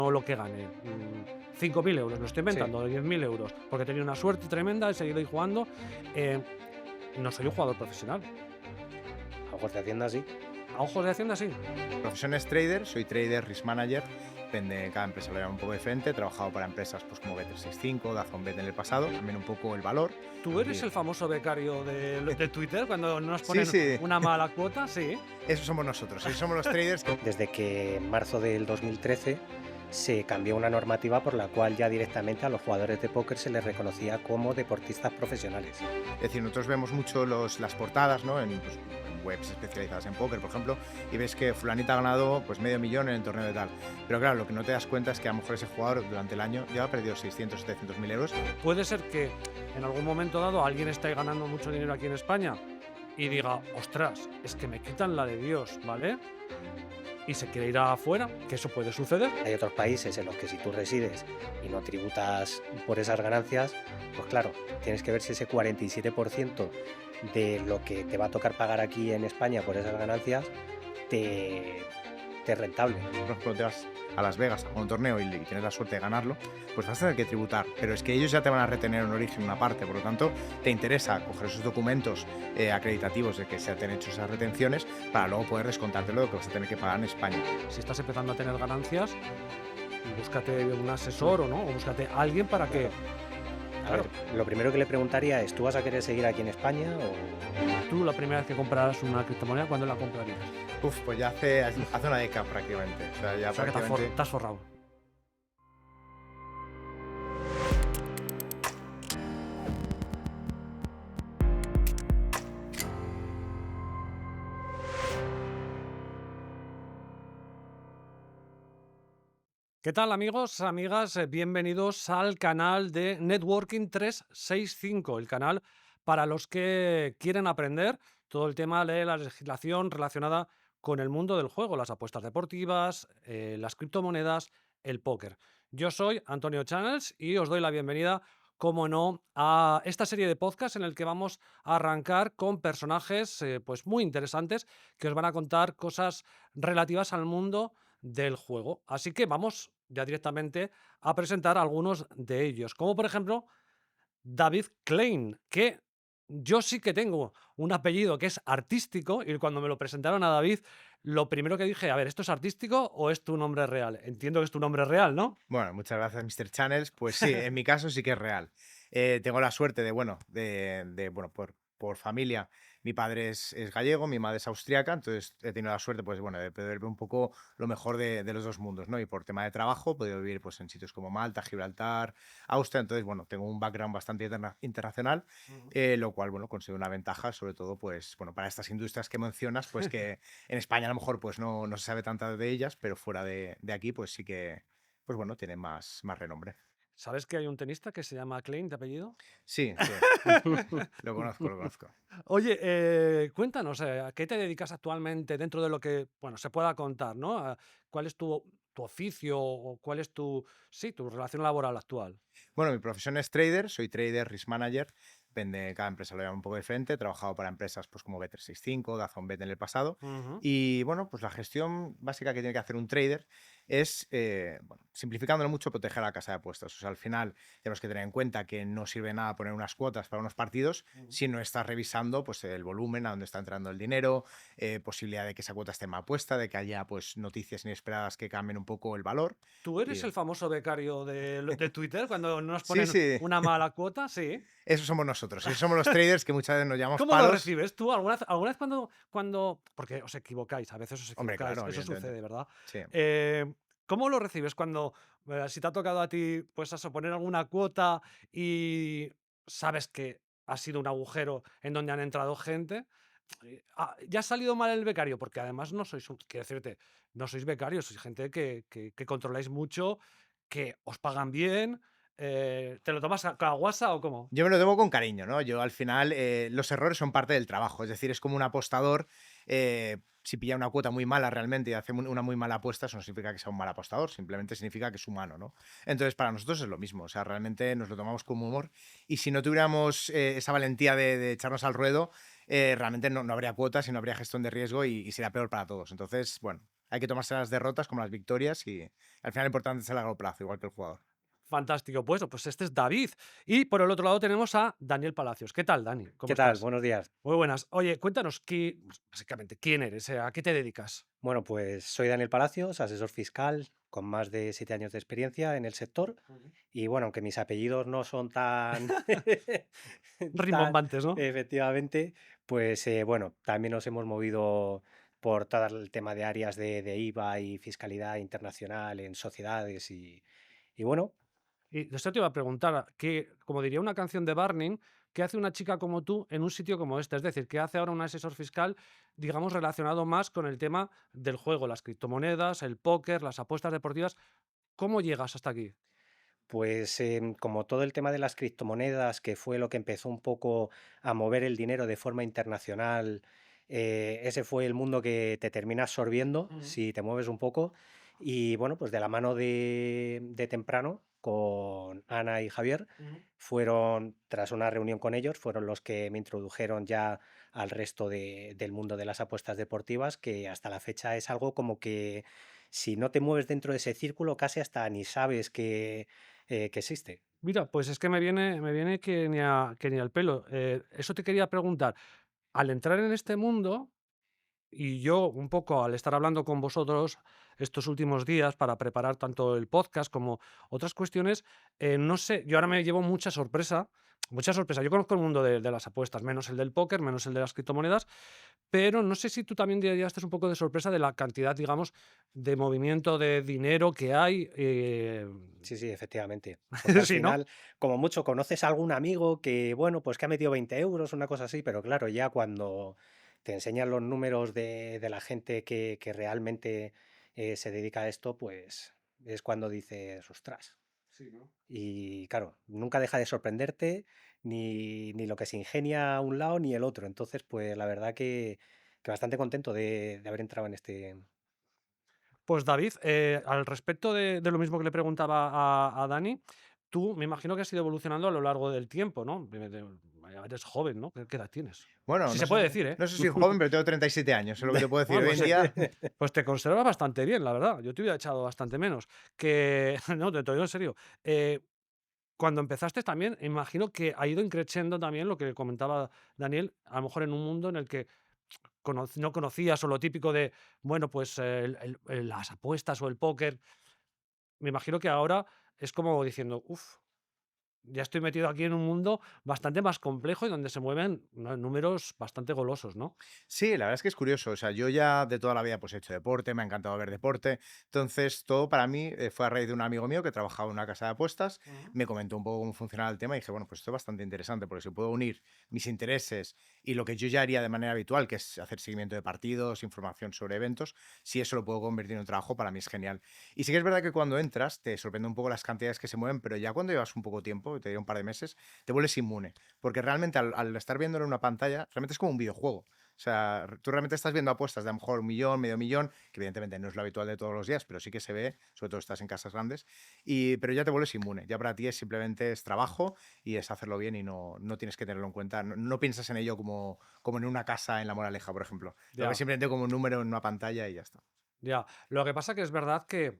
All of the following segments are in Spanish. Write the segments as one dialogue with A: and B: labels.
A: no lo que gane. 5.000 euros, lo estoy
B: Sí,
A: inventando, 10.000 euros, porque he tenido una suerte tremenda, he seguido ahí jugando. eh, no soy un jugador profesional.
B: a ojos de Hacienda sí.
A: A ojos de Hacienda, sí.
C: Mi profesión es trader, soy trader, risk manager. Depende, cada empresa lo llama un poco diferente. He trabajado para empresas pues, como Bet365, DazonBet en el pasado, también un poco el valor.
A: ¿Tú eres
C: Y-
A: el famoso becario de Twitter cuando nos
C: Sí,
A: ponen
C: sí,
A: una mala cuota? Sí.
C: esos somos nosotros, esos somos los traders.
B: Desde que en marzo del 2013 se cambió una normativa por la cual ya directamente a los jugadores de póker se les reconocía como deportistas profesionales.
C: Es decir, nosotros vemos mucho las portadas, ¿no? Pues, en webs especializadas en póker, por ejemplo, y ves que fulanita ha ganado pues medio millón en el torneo de tal. Pero claro, lo que no te das cuenta es que a lo mejor ese jugador durante el año ya ha perdido 600, 700 mil euros.
A: Puede ser que en algún momento dado alguien esté ganando mucho dinero aquí en España y diga, ostras, es que me quitan la de Dios, ¿vale? Y se quiere ir afuera, que eso puede suceder.
B: Hay otros países en los que si tú resides y no tributas por esas ganancias, pues claro, tienes que ver si ese 47% de lo que te va a tocar pagar aquí en España por esas ganancias te es rentable.
C: Por ejemplo, te vas a Las Vegas a un torneo y tienes la suerte de ganarlo, pues vas a tener que tributar. Pero es que ellos ya te van a retener en origen una parte, por lo tanto, te interesa coger esos documentos acreditativos de que se han hecho esas retenciones para luego poder descontártelo de lo que vas a tener que pagar en España.
A: Si estás empezando a tener ganancias, búscate un asesor o no, o búscate a alguien para que.
B: A
A: Claro,
B: ver, lo primero que le preguntaría es, ¿tú vas a querer seguir aquí en España o...?
A: tú la primera vez que compraras una criptomoneda, ¿cuándo la comprarías?
C: Uf, pues ya hace una década prácticamente. O sea, ya
A: O sea que
C: prácticamente.
A: te has forrado. ¿Qué tal, amigos, amigas? Bienvenidos al canal de Networking 365, el canal para los que quieren aprender todo el tema de la legislación relacionada con el mundo del juego, las apuestas deportivas, las criptomonedas, el póker. Yo soy Antonio Channels y os doy la bienvenida, como no, a esta serie de podcasts en el que vamos a arrancar con personajes pues muy interesantes que os van a contar cosas relativas al mundo del juego. Así que vamos ya directamente a presentar algunos de ellos, como por ejemplo David Klein, que yo sí que tengo un apellido que es artístico y cuando me lo presentaron a David, lo primero que dije, a ver, ¿esto es artístico o es tu nombre real? Entiendo que es tu nombre real, ¿no?
C: Bueno, muchas gracias, Mr. Channels. Pues sí, en mi caso sí que es real. Tengo la suerte de, bueno, bueno, por familia, mi padre es gallego, mi madre es austriaca, entonces he tenido la suerte, pues bueno, de poder ver un poco lo mejor de los dos mundos, ¿no? Y por tema de trabajo he podido vivir pues en sitios como Malta, Gibraltar, Austria, entonces, bueno, tengo un background bastante internacional,
A: Ujú.
C: lo cual, bueno, considero una ventaja, sobre todo, pues, bueno, para estas industrias que mencionas, pues que en España a lo mejor pues no se sabe tanta de ellas, pero fuera de aquí, pues sí que pues bueno, tiene más renombre.
A: ¿Sabes que hay un tenista que se llama Klein de apellido?
C: Sí, sí, lo conozco, lo conozco.
A: Oye, cuéntanos, ¿a qué te dedicas actualmente dentro de lo que, bueno, se pueda contar, ¿no? ¿Cuál es tu oficio o cuál es sí, tu relación laboral actual?
C: Bueno, mi profesión es trader, soy trader, risk manager. Depende, cada empresa lo llama un poco diferente. He trabajado para empresas pues, como Bet365, DazonBet en el pasado.
A: Ujú.
C: Y bueno, pues la gestión básica que tiene que hacer un trader es, bueno, simplificándolo mucho, proteger a la casa de apuestas. O sea, al final tenemos que tener en cuenta que no sirve nada poner unas cuotas para unos partidos
A: Ujú.
C: si no estás revisando pues, el volumen, a dónde está entrando el dinero, posibilidad de que esa cuota esté mal puesta, de que haya pues, noticias inesperadas que cambien un poco el valor.
A: ¿Tú
C: Y,
A: eres el famoso becario de Twitter cuando nos
C: sí,
A: ponen
C: sí.
A: una mala cuota? Sí.
C: Esos somos nosotros, esos somos los traders que muchas veces nos llamamos
A: ¿Cómo lo
C: palos.
A: recibes tú? ¿Alguna vez porque os equivocáis, a veces os
C: Hombre,
A: equivocáis,
C: claro,
A: eso
C: evidentemente.
A: sucede, ¿verdad?
C: Sí.
A: Eh, ¿Cómo lo recibes cuando, si te ha tocado a ti, pues eso, poner alguna cuota y sabes que ha sido un agujero en donde han entrado gente? Ya ha salido mal el becario, porque además no sois, quiero decirte, no sois becarios, sois gente que controláis mucho, que os pagan bien. ¿Te lo tomas a guasa o cómo?
C: Yo me lo tomo con cariño, ¿no? Yo al final, los errores son parte del trabajo, es decir, es como un apostador, si pilla una cuota muy mala realmente y hace una muy mala apuesta, eso no significa que sea un mal apostador, simplemente significa que es humano, ¿no? Entonces, para nosotros es lo mismo, o sea, realmente nos lo tomamos con humor y si no tuviéramos esa valentía de echarnos al ruedo, realmente no habría cuotas y no habría gestión de riesgo y sería peor para todos. Entonces, bueno, hay que tomarse las derrotas como las victorias y al final lo importante es el largo plazo, igual que el jugador.
A: Fantástico. Pues este es David. Y por el otro lado tenemos a Daniel Palacios. ¿Qué tal, Dani? ¿Cómo
B: ¿Qué tal?
A: estás?
B: Buenos días.
A: Muy buenas. Oye, cuéntanos básicamente, quién eres, a qué te dedicas.
B: Bueno, pues soy Daniel Palacios, asesor fiscal con más de 7 años de experiencia en el sector.
A: Ujú.
B: Y bueno, aunque mis apellidos no son tan, tan
A: Rimbombantes, ¿no?
B: efectivamente, pues bueno, también nos hemos movido por todo el tema de áreas de IVA y fiscalidad internacional en sociedades y bueno,
A: Y esto te iba a preguntar, como diría una canción de Barney, ¿qué hace una chica como tú en un sitio como este? Es decir, ¿qué hace ahora un asesor fiscal, digamos, relacionado más con el tema del juego, las criptomonedas, el póker, las apuestas deportivas? ¿Cómo llegas hasta aquí?
B: pues como todo el tema de las criptomonedas, que fue lo que empezó un poco a mover el dinero de forma internacional, ese fue el mundo que te termina absorbiendo
A: Ujú,
B: si te mueves un poco. Y bueno, pues de la mano de temprano, con Ana y Javier,
A: ujú.
B: fueron, tras una reunión con ellos, fueron los que me introdujeron ya al resto del mundo de las apuestas deportivas, que hasta la fecha es algo como que si no te mueves dentro de ese círculo, casi hasta ni sabes que existe.
A: Mira, pues es que me viene que ni al pelo. Eso te quería preguntar. Al entrar en este mundo, y yo un poco al estar hablando con vosotros estos últimos días para preparar tanto el podcast como otras cuestiones, no sé, yo ahora me llevo mucha sorpresa, mucha sorpresa. Yo conozco el mundo de las apuestas, menos el del póker, menos el de las criptomonedas, pero no sé si tú también llevaste un poco de sorpresa de la cantidad, digamos, de movimiento de dinero que hay.
B: Sí, sí, efectivamente. Porque al
A: Sí, ¿no?
B: final, como mucho, conoces a algún amigo que, bueno, pues que ha metido 20 euros, una cosa así, pero claro, ya cuando te enseñan los números de la gente que realmente se dedica a esto, pues es cuando dices, ostras.
A: Sí, ¿no?
B: Y claro, nunca deja de sorprenderte ni lo que se ingenia a un lado ni el otro. Entonces, pues la verdad que bastante contento de haber entrado en este.
A: Pues David, al respecto de lo mismo que le preguntaba a Dani, tú me imagino que has ido evolucionando a lo largo del tiempo, ¿no? Eres joven, ¿no? ¿Qué edad tienes?
C: Bueno,
A: Si se puede decir, ¿eh?
C: no sé si joven, pero tengo 37 años, es lo que te puedo decir.
A: Bueno,
C: Hoy
A: pues,
C: en día,
A: pues te conservas bastante bien, la verdad. Yo te hubiera echado bastante menos. Que, no, te lo digo en serio. Eh, Cuando empezaste también, imagino que ha ido increciendo también lo que comentaba Daniel, a lo mejor en un mundo en el que no conocías o lo típico de, bueno, pues las apuestas o el póker. Me imagino que ahora es como diciendo, uff, ya estoy metido aquí en un mundo bastante más complejo y donde se mueven números bastante golosos, ¿no?
C: sí, la verdad es que es curioso. O sea, yo ya de toda la vida pues he hecho deporte, me ha encantado ver deporte. Entonces, todo para mí fue a raíz de un amigo mío que trabajaba en una casa de apuestas,
A: Ujú.
C: me comentó un poco cómo funcionaba el tema y dije, bueno, pues esto es bastante interesante porque si puedo unir mis intereses y lo que yo ya haría de manera habitual, que es hacer seguimiento de partidos, información sobre eventos, si eso lo puedo convertir en un trabajo, para mí es genial. Y sí que es verdad que cuando entras te sorprende un poco las cantidades que se mueven, pero ya cuando llevas un poco tiempo, te diré un par de meses, te vuelves inmune. Porque realmente al estar viéndolo en una pantalla, realmente es como un videojuego. O sea, tú realmente estás viendo apuestas de a lo mejor 1 millón, medio millón, que evidentemente no es lo habitual de todos los días, pero sí que se ve, sobre todo estás en casas grandes, pero ya te vuelves inmune. Ya para ti es simplemente es trabajo y es hacerlo bien y no tienes que tenerlo en cuenta. No piensas en ello como en una casa en La Moraleja, por ejemplo. Lo ves
A: Ya,
C: simplemente como un número en una pantalla y ya está.
A: ya. Lo que pasa que es verdad que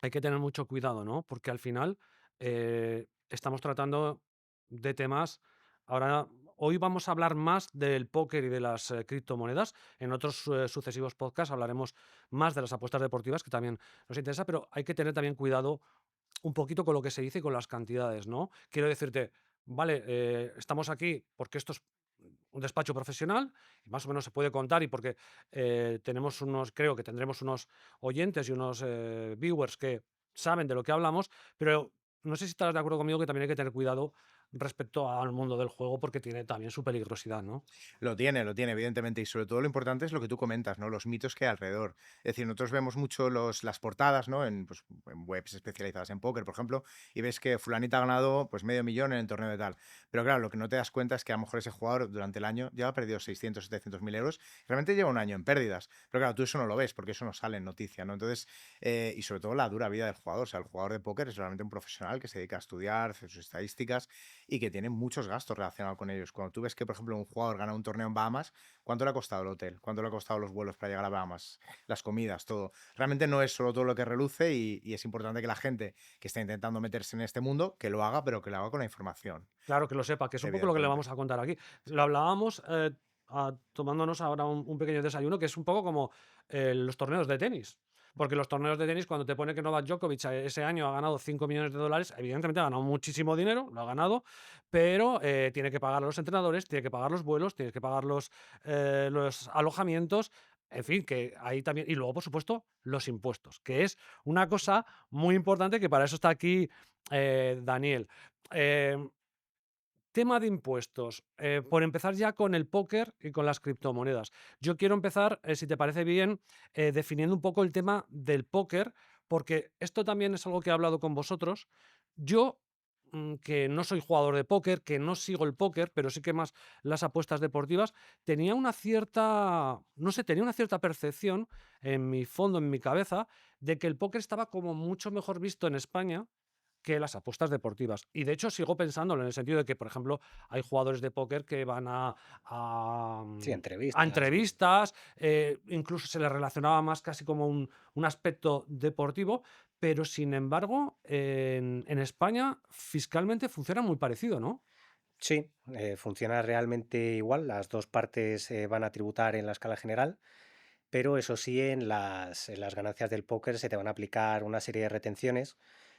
A: hay que tener mucho cuidado, ¿no? Porque al final estamos tratando de temas. Ahora, hoy vamos a hablar más del póker y de las criptomonedas. En otros sucesivos podcasts hablaremos más de las apuestas deportivas, que también nos interesa, pero hay que tener también cuidado un poquito con lo que se dice y con las cantidades, ¿no? Quiero decirte, vale, estamos aquí porque esto es un despacho profesional y más o menos se puede contar y porque tenemos creo que tendremos unos oyentes y unos viewers que saben de lo que hablamos, pero no sé si estarás de acuerdo conmigo que también hay que tener cuidado respecto al mundo del juego porque tiene también su peligrosidad, ¿no?
C: Lo tiene, evidentemente. Y sobre todo lo importante es lo que tú comentas, ¿no? Los mitos que hay alrededor. Es decir, nosotros vemos mucho las portadas, ¿no? Pues, en webs especializadas en póker, por ejemplo, y ves que fulanita ha ganado pues medio millón en el torneo de tal. Pero claro, lo que no te das cuenta es que a lo mejor ese jugador durante el año ya ha perdido 600, 700 mil euros. Realmente lleva un año en pérdidas. Pero claro, tú eso no lo ves porque eso no sale en noticia, ¿no? Entonces, y sobre todo la dura vida del jugador. O sea, el jugador de póker es realmente un profesional que se dedica a estudiar, hacer sus estadísticas y que tienen muchos gastos relacionados con ellos. Cuando tú ves que, por ejemplo, un jugador gana un torneo en Bahamas, ¿cuánto le ha costado el hotel? ¿Cuánto le ha costado los vuelos para llegar a Bahamas? Las comidas, todo. Realmente no es solo todo lo que reluce y es importante que la gente que está intentando meterse en este mundo, que lo haga, pero que lo haga con la información,
A: Claro, que lo sepa, que es un poco lo que le
C: evidentemente.
A: vamos a contar aquí. Lo hablábamos, tomándonos ahora un pequeño desayuno, que es un poco como, los torneos de tenis. Porque los torneos de tenis, cuando te pone que Novak Djokovic, ese año ha ganado 5 millones de dólares, evidentemente ha ganado muchísimo dinero, lo ha ganado, pero, tiene que pagar a los entrenadores, tiene que pagar los vuelos, tiene que pagar los alojamientos, en fin, que ahí también y luego, por supuesto, los impuestos, que es una cosa muy importante, que para eso está aquí, Daniel. Em Tema de impuestos. Por empezar ya con el póker y con las criptomonedas. Yo quiero empezar, si te parece bien, definiendo un poco el tema del póker, porque esto también es algo que he hablado con vosotros. Yo, que no soy jugador de póker, que no sigo el póker, pero sí que más las apuestas deportivas, tenía una cierta, no sé, tenía una cierta percepción en mi fondo, en mi cabeza, de que el póker estaba como mucho mejor visto en España que las apuestas deportivas. Y de hecho sigo pensándolo en el sentido de que, por ejemplo, hay jugadores de póker que van a,
B: Sí,
A: a
B: entrevistas y
A: entrevistas, incluso se les relacionaba más casi como un aspecto deportivo, pero sin embargo, en España fiscalmente funciona muy parecido, ¿no?
B: sí, funciona realmente igual, las 2 partes, van a tributar en la escala general, pero eso sí, en las ganancias del póquer se te van a aplicar una serie de retenciones,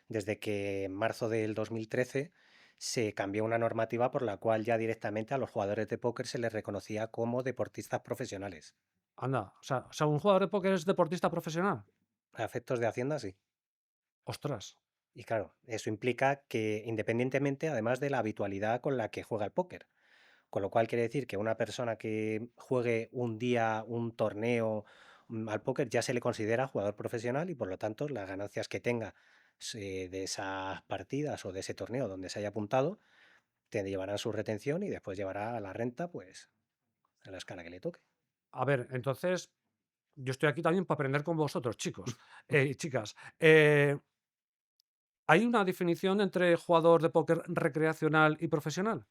B: desde que en marzo del 2013 se cambió una normativa por la cual ya directamente a los jugadores de póquer se les reconocía como deportistas profesionales.
A: Anda, o sea, un jugador de póker es deportista profesional.
B: A efectos de Hacienda, sí.
A: Ostras.
B: Y claro, eso implica que independientemente, además de la habitualidad con la que juega el póquer. Con lo cual quiere decir que una persona que juegue un día un torneo al póquer ya se le considera jugador profesional y por lo tanto las ganancias que tenga de esas partidas o de ese torneo donde se haya apuntado te llevarán su retención y después llevará a la renta pues a la escala que le toque.
A: A ver, entonces, yo estoy aquí también para aprender con vosotros, chicos, y chicas. ¿Hay una definición entre jugador de póker recreacional y profesional?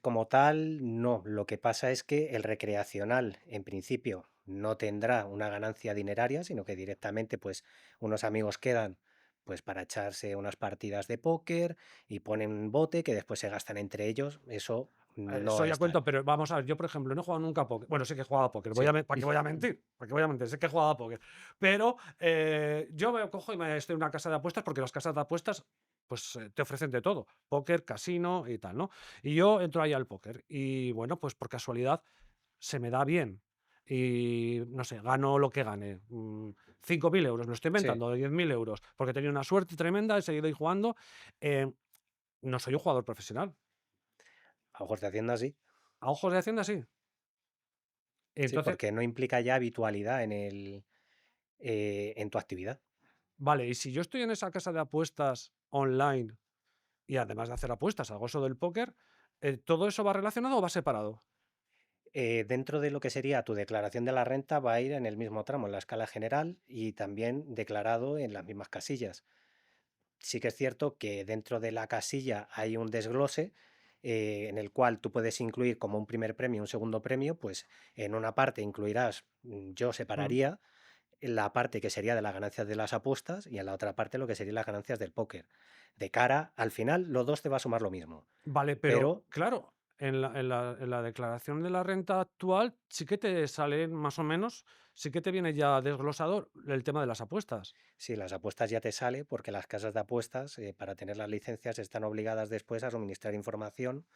B: Como tal, no. Lo que pasa es que el recreacional, en principio, no tendrá una ganancia dineraria, sino que directamente, pues, unos amigos quedan, pues, para echarse unas partidas de póquer y ponen un bote que después se gastan entre ellos. Eso no
A: Soy a
B: está.
A: cuento, pero vamos a ver, yo, por ejemplo, no he jugado nunca a póker. Bueno, sí que he jugado a póker,
B: Sí.
A: ¿para qué voy a mentir? ¿Para qué voy a mentir? Sé que he jugado a póker. Pero yo me cojo y me estoy en una casa de apuestas porque las casas de apuestas pues te ofrecen de todo, póker, casino y tal, ¿no? Y yo entro ahí al póker y bueno, pues por casualidad se me da bien y no sé, gano lo que gane, 5.000 euros, me lo estoy
B: Sí,
A: inventando, 10.000 euros, porque he tenido una suerte tremenda, he seguido ahí jugando. eh, no soy un jugador profesional.
B: a ojos de Hacienda sí.
A: A ojos de Hacienda sí.
B: Sí,
A: Entonces,
B: porque no implica ya habitualidad en tu actividad.
A: vale, y si yo estoy en esa casa de apuestas online y además de hacer apuestas, hago eso del póker, ¿todo eso va relacionado o va separado?
B: Dentro de lo que sería tu declaración de la renta va a ir en el mismo tramo, en la escala general y también declarado en las mismas casillas. Sí que es cierto que dentro de la casilla hay un desglose en el cual tú puedes incluir como un primer premio, un segundo premio, pues en una parte incluirás, yo
A: Mm.
B: separaría la parte que sería de las ganancias de las apuestas y en la otra parte lo que serían las ganancias del póker. De cara, al final, los dos te va a sumar lo mismo,
A: Vale, pero
B: pero
A: claro, en la declaración de la renta actual sí que te sale más o menos, sí que te viene ya desglosado el tema de las apuestas.
B: si las apuestas ya te sale, porque las casas de apuestas, para tener las licencias, están obligadas después a suministrar información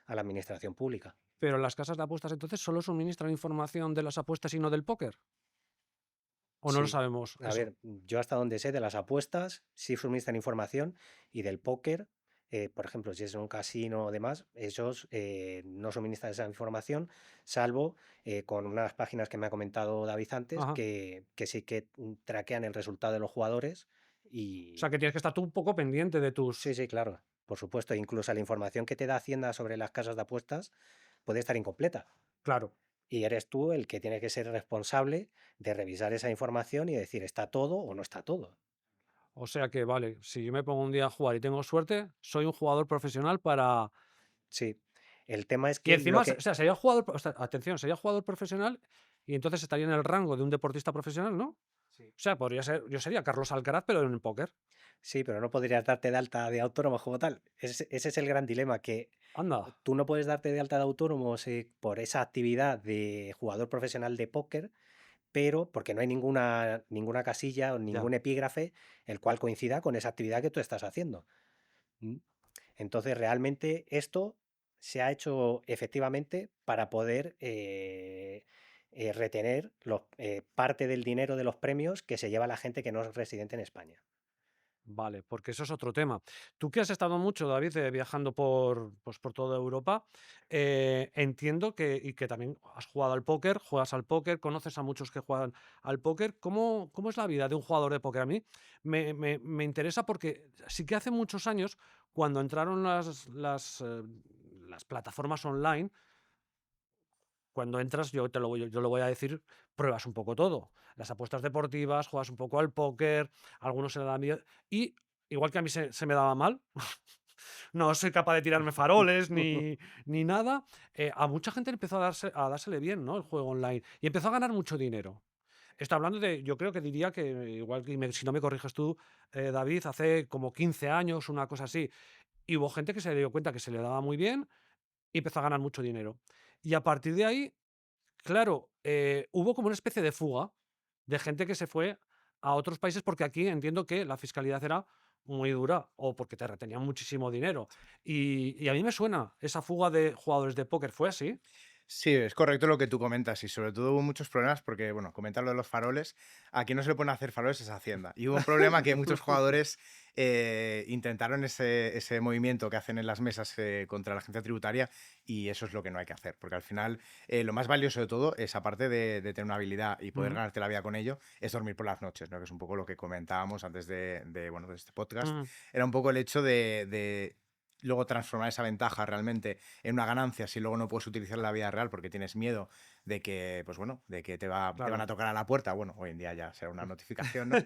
B: a la administración pública.
A: Pero las casas de apuestas entonces solo suministran información de las apuestas y no del póker. ¿O no lo
B: Sí,
A: sabemos
B: a
A: eso?
B: ver, yo hasta donde sé de las apuestas, sí suministran información y del póker, por ejemplo, si es un casino o demás, ellos no suministran esa información, salvo con unas páginas que me ha comentado David antes,
A: Ajá.
B: que sí que traquean el resultado de los jugadores
A: O sea,
B: y
A: que tienes que estar tú un poco pendiente de tus...
B: sí, sí, claro, por supuesto, incluso la información que te da Hacienda sobre las casas de apuestas puede estar incompleta.
A: Claro.
B: Y eres tú el que tiene que ser responsable de revisar esa información y decir, ¿está todo o no está todo?
A: O sea que, vale, si yo me pongo un día a jugar y tengo suerte, soy un jugador profesional para...
B: Sí, el tema es
A: Y
B: que
A: encima,
B: lo
A: o
B: que
A: sea, sería jugador, o sea, atención, sería jugador profesional y entonces estaría en el rango de un deportista profesional, ¿no?
C: Sí.
A: O sea, podría ser, yo sería Carlos Alcaraz, pero en el póker.
B: sí, pero no podrías darte de alta de autónomo como tal. Ese es el gran dilema, que
A: Anda,
B: tú no puedes darte de alta de autónomo por esa actividad de jugador profesional de póker, pero porque no hay ninguna casilla o
A: ya.
B: ningún epígrafe el cual coincida con esa actividad que tú estás haciendo. ¿Mm? Entonces, realmente esto se ha hecho efectivamente para poder retener parte del dinero de los premios que se lleva la gente que no es residente en España.
A: Vale, porque eso es otro tema. Tú que has estado mucho, David, viajando por, pues, por toda Europa, entiendo que, y que también has jugado al póker, juegas al póker, conoces a muchos que juegan al póker. ¿Cómo es la vida de un jugador de póker? A mí me interesa porque sí que hace muchos años, cuando entraron las plataformas online, cuando entras, yo lo voy a decir, pruebas un poco todo. Las apuestas deportivas, juegas un poco al póker, a algunos se le da miedo. Y igual que a mí se me daba mal, no soy capaz de tirarme faroles ni nada, a mucha gente empezó a dársele bien, ¿no? El juego online. Y empezó a ganar mucho dinero. Estoy hablando de, yo creo que diría que, igual que si no me corriges tú, David, hace como 15 años, una cosa así. Y hubo gente que se dio cuenta que se le daba muy bien y empezó a ganar mucho dinero. Y a partir de ahí, claro, hubo como una especie de fuga de gente que se fue a otros países porque aquí entiendo que la fiscalidad era muy dura o porque te retenían muchísimo dinero. Y a mí me suena esa fuga de jugadores de póker, ¿fue así?
C: Sí, es correcto lo que tú comentas y sobre todo hubo muchos problemas porque, bueno, comentar lo de los faroles, aquí no se le pueden hacer faroles es Hacienda. Y hubo un problema que muchos jugadores intentaron ese movimiento que hacen en las mesas contra la agencia tributaria y eso es lo que no hay que hacer, porque al final lo más valioso de todo es, aparte de tener una habilidad y poder
A: Ujú,
C: ganarte la vida con ello, es dormir por las noches, ¿no? Que es un poco lo que comentábamos antes bueno, de este podcast.
A: ujú,
C: Era un poco el hecho de luego transformar esa ventaja realmente en una ganancia si luego no puedes utilizar la vida real porque tienes miedo de que, pues bueno, de que te van a
A: claro.
C: tocar a la puerta. Bueno, hoy en día ya será una notificación, ¿no?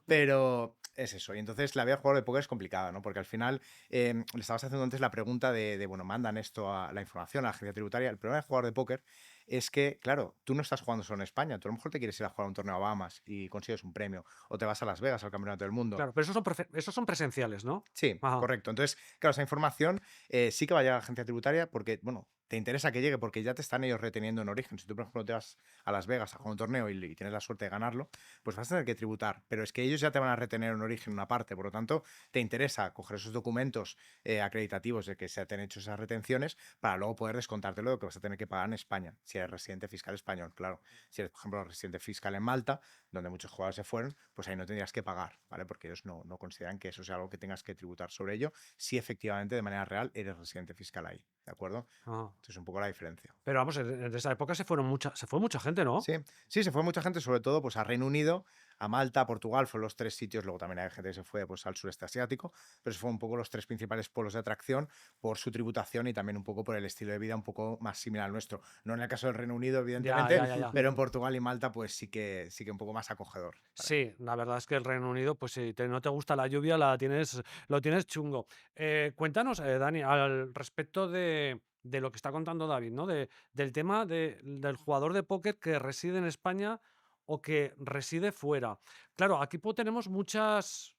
C: Pero es eso. Y entonces la vida de jugador de póker es complicada, ¿no? Porque al final le estabas haciendo antes la pregunta bueno, mandan esto a la información a la agencia tributaria. El problema de jugador de póker es que, claro, tú no estás jugando solo en España. Tú a lo mejor te quieres ir a jugar a un torneo a Bahamas y consigues un premio. O te vas a Las Vegas al Campeonato del Mundo.
A: Claro, pero esos son presenciales, ¿no?
C: Sí,
A: Ajá.
C: correcto. Entonces, claro, esa información sí que va a llegar a la agencia tributaria porque, bueno, te interesa que llegue porque ya te están ellos reteniendo en origen. Si tú, por ejemplo, te vas a Las Vegas a jugar un torneo y tienes la suerte de ganarlo, pues vas a tener que tributar. Pero es que ellos ya te van a retener en origen una parte. Por lo tanto, te interesa coger esos documentos acreditativos de que se te han hecho esas retenciones para luego poder descontártelo de lo que vas a tener que pagar en España, si eres residente fiscal español, claro. Si eres, por ejemplo, residente fiscal en Malta, donde muchos jugadores se fueron, pues ahí no tendrías que pagar, ¿vale? Porque ellos no consideran que eso sea algo que tengas que tributar sobre ello, si efectivamente de manera real eres residente fiscal ahí, ¿de acuerdo?
A: Ajá.
C: Entonces, un poco la diferencia.
A: Pero vamos, en esa época se fue mucha gente, ¿no?
C: Sí, sí, se fue mucha gente, sobre todo pues a Reino Unido, a Malta, a Portugal, fueron los tres sitios, luego también hay gente que se fue pues, al sureste asiático, pero se fue un poco los tres principales polos de atracción por su tributación y también un poco por el estilo de vida un poco más similar al nuestro. No en el caso del Reino Unido,
A: Ya,
C: evidentemente,
A: ya, ya, ya.
C: pero en Portugal y Malta pues sí que un poco más acogedor.
A: Sí, la verdad es que el Reino Unido, pues si no te gusta la lluvia, lo tienes chungo. Cuéntanos, Dani, al respecto de lo que está contando David, ¿no? Del tema del jugador de póker que reside en España o que reside fuera. Claro, aquí tenemos muchas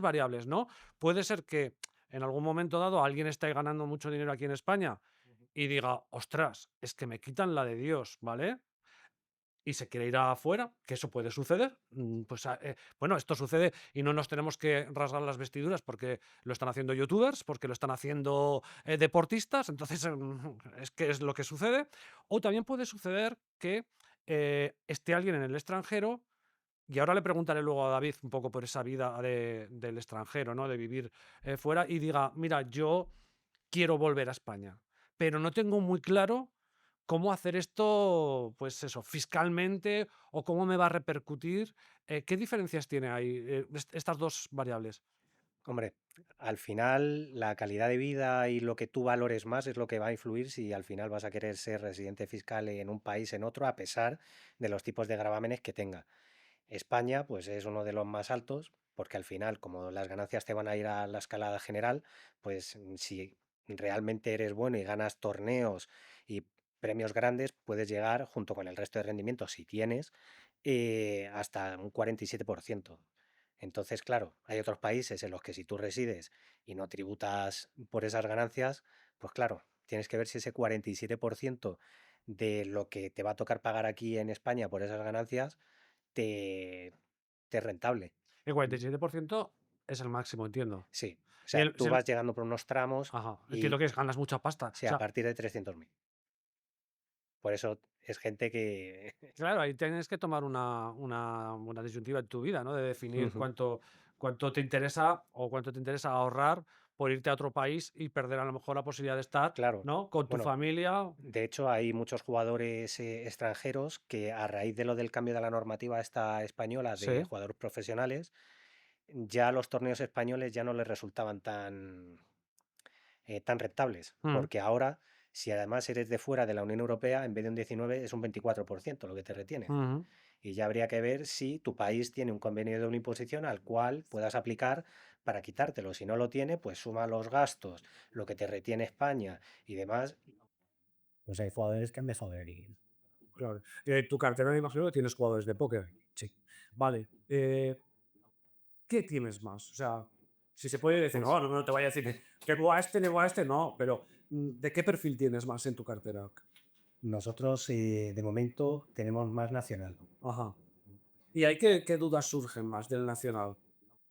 A: variables, ¿no? Puede ser que en algún momento dado alguien esté ganando mucho dinero aquí en España y diga, ostras, es que me quitan la de Dios, ¿vale? Y se quiere ir afuera, que eso puede suceder. Pues, bueno, esto sucede y no nos tenemos que rasgar las vestiduras porque lo están haciendo youtubers, porque lo están haciendo deportistas, entonces es que es lo que sucede. O también puede suceder que esté alguien en el extranjero, y ahora le preguntaré luego a David un poco por esa vida del extranjero, ¿no? De vivir fuera, y diga, mira, yo quiero volver a España, pero no tengo muy claro cómo hacer esto, pues eso, fiscalmente o cómo me va a repercutir. ¿Qué diferencias tiene ahí estas dos variables?
B: Hombre, al final la calidad de vida y lo que tú valores más es lo que va a influir si al final vas a querer ser residente fiscal en un país, en otro, a pesar de los tipos de gravámenes que tenga. España, pues es uno de los más altos porque al final, como las ganancias te van a ir a la escalada general, pues si realmente eres bueno y ganas torneos y premios grandes, puedes llegar, junto con el resto de rendimientos, si tienes, hasta un 47%. Entonces, claro, hay otros países en los que si tú resides y no tributas por esas ganancias, pues claro, tienes que ver si ese 47% de lo que te va a tocar pagar aquí en España por esas ganancias te, te es rentable.
A: El 47% es el máximo, entiendo.
B: Sí, o
A: Y
B: sea,
A: el,
B: tú
A: si el-
B: vas llegando por unos tramos
A: Ajá, entiendo
B: y
A: que ganas mucha pasta. O
B: sí, a
A: sea,
B: partir de 300.000. Por eso es gente que...
A: claro, ahí tienes que tomar una disyuntiva en tu vida, ¿no? De definir
B: Ujú.
A: cuánto te interesa o cuánto te interesa ahorrar por irte a otro país y perder a lo mejor la posibilidad de estar,
B: Claro,
A: ¿no? Con tu
B: bueno,
A: familia.
B: de hecho hay muchos jugadores extranjeros que a raíz de lo del cambio de la normativa esta española de
A: Sí.
B: jugadores profesionales, ya los torneos españoles ya no les resultaban tan rentables,
A: Mm,
B: porque ahora, si además eres de fuera de la Unión Europea, en vez de un 19 es un 24% lo que te retienen.
A: ujú.
B: Y ya habría que ver si tu país tiene un convenio de doble imposición al cual puedas aplicar para quitártelo. Si no lo tiene, pues suma los gastos, lo que te retiene España y demás. Pues hay jugadores que han dejado de ir.
D: Claro. Tu cartera me imagino que tienes jugadores de póker. Sí. Vale. ¿Qué tienes más? O sea, si se puede decir,
B: Pues
D: no, no te voy a decir que tengo a este, tengo a este, no, pero ¿de qué perfil tienes más en tu cartera?
B: nosotros de momento tenemos más nacional.
D: Ajá. ¿Y hay qué dudas surgen más del nacional?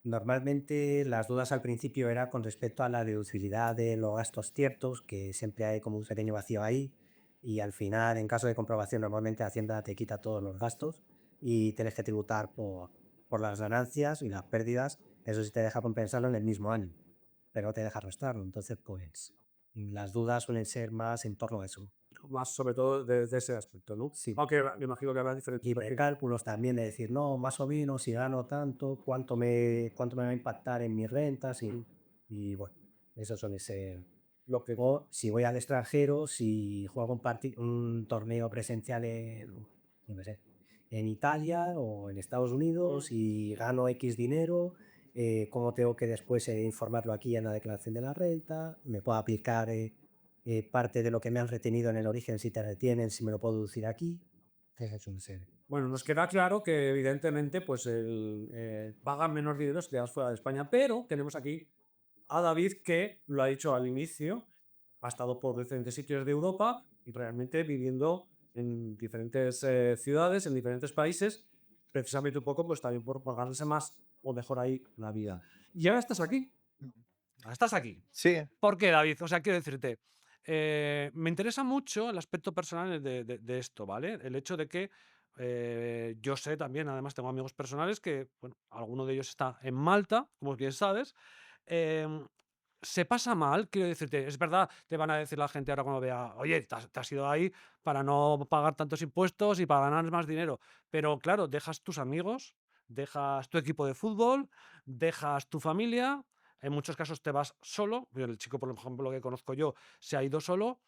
B: Normalmente las dudas al principio era con respecto a la deducibilidad de los gastos ciertos, que siempre hay como un pequeño vacío ahí, y al final, en caso de comprobación, normalmente Hacienda te quita todos los gastos y tienes que tributar por las ganancias y las pérdidas. Eso sí te deja compensarlo en el mismo año, pero no te deja restarlo. Entonces, pues las dudas suelen ser más en torno a eso.
D: Más sobre todo de ese aspecto, ¿no?
B: Sí.
D: Aunque me imagino que habrá diferentes
B: Y de
D: perfiles.
B: cálculos también de decir, no, más o menos, si gano tanto, cuánto me va a impactar en mis rentas y bueno, eso suele ser.
D: Lo que,
B: O si voy al extranjero, si juego un torneo presencial yo qué sé, en Italia o en Estados Unidos y gano X dinero, cómo tengo que después informarlo aquí en la declaración de la renta, me puedo aplicar parte de lo que me han retenido en el origen, si te retienen, si me lo puedo deducir aquí. Eso suele ser.
D: bueno, nos queda claro que evidentemente pues pagan menos dinero si te vas fuera de España, pero tenemos aquí a David que lo ha dicho al inicio, ha estado por diferentes sitios de Europa y realmente viviendo en diferentes ciudades, en diferentes países, precisamente un poco pues también por pagarse más o mejor ahí la vida. Y ahora estás aquí.
A: Estás aquí.
C: Sí,
A: ¿Por qué, David? O sea, quiero decirte, me interesa mucho el aspecto personal de esto, ¿vale? El hecho de que yo sé también, además tengo amigos personales que, bueno, alguno de ellos está en Malta, como bien sabes. em, Se pasa mal, quiero decirte, es verdad, te van a decir la gente ahora cuando vea, oye, te has ido ahí para no pagar tantos impuestos y para ganar más dinero. Pero claro, dejas tus amigos, dejas tu equipo de fútbol, dejas tu familia, en muchos casos te vas solo. El chico, por ejemplo, que conozco yo, se ha ido solo.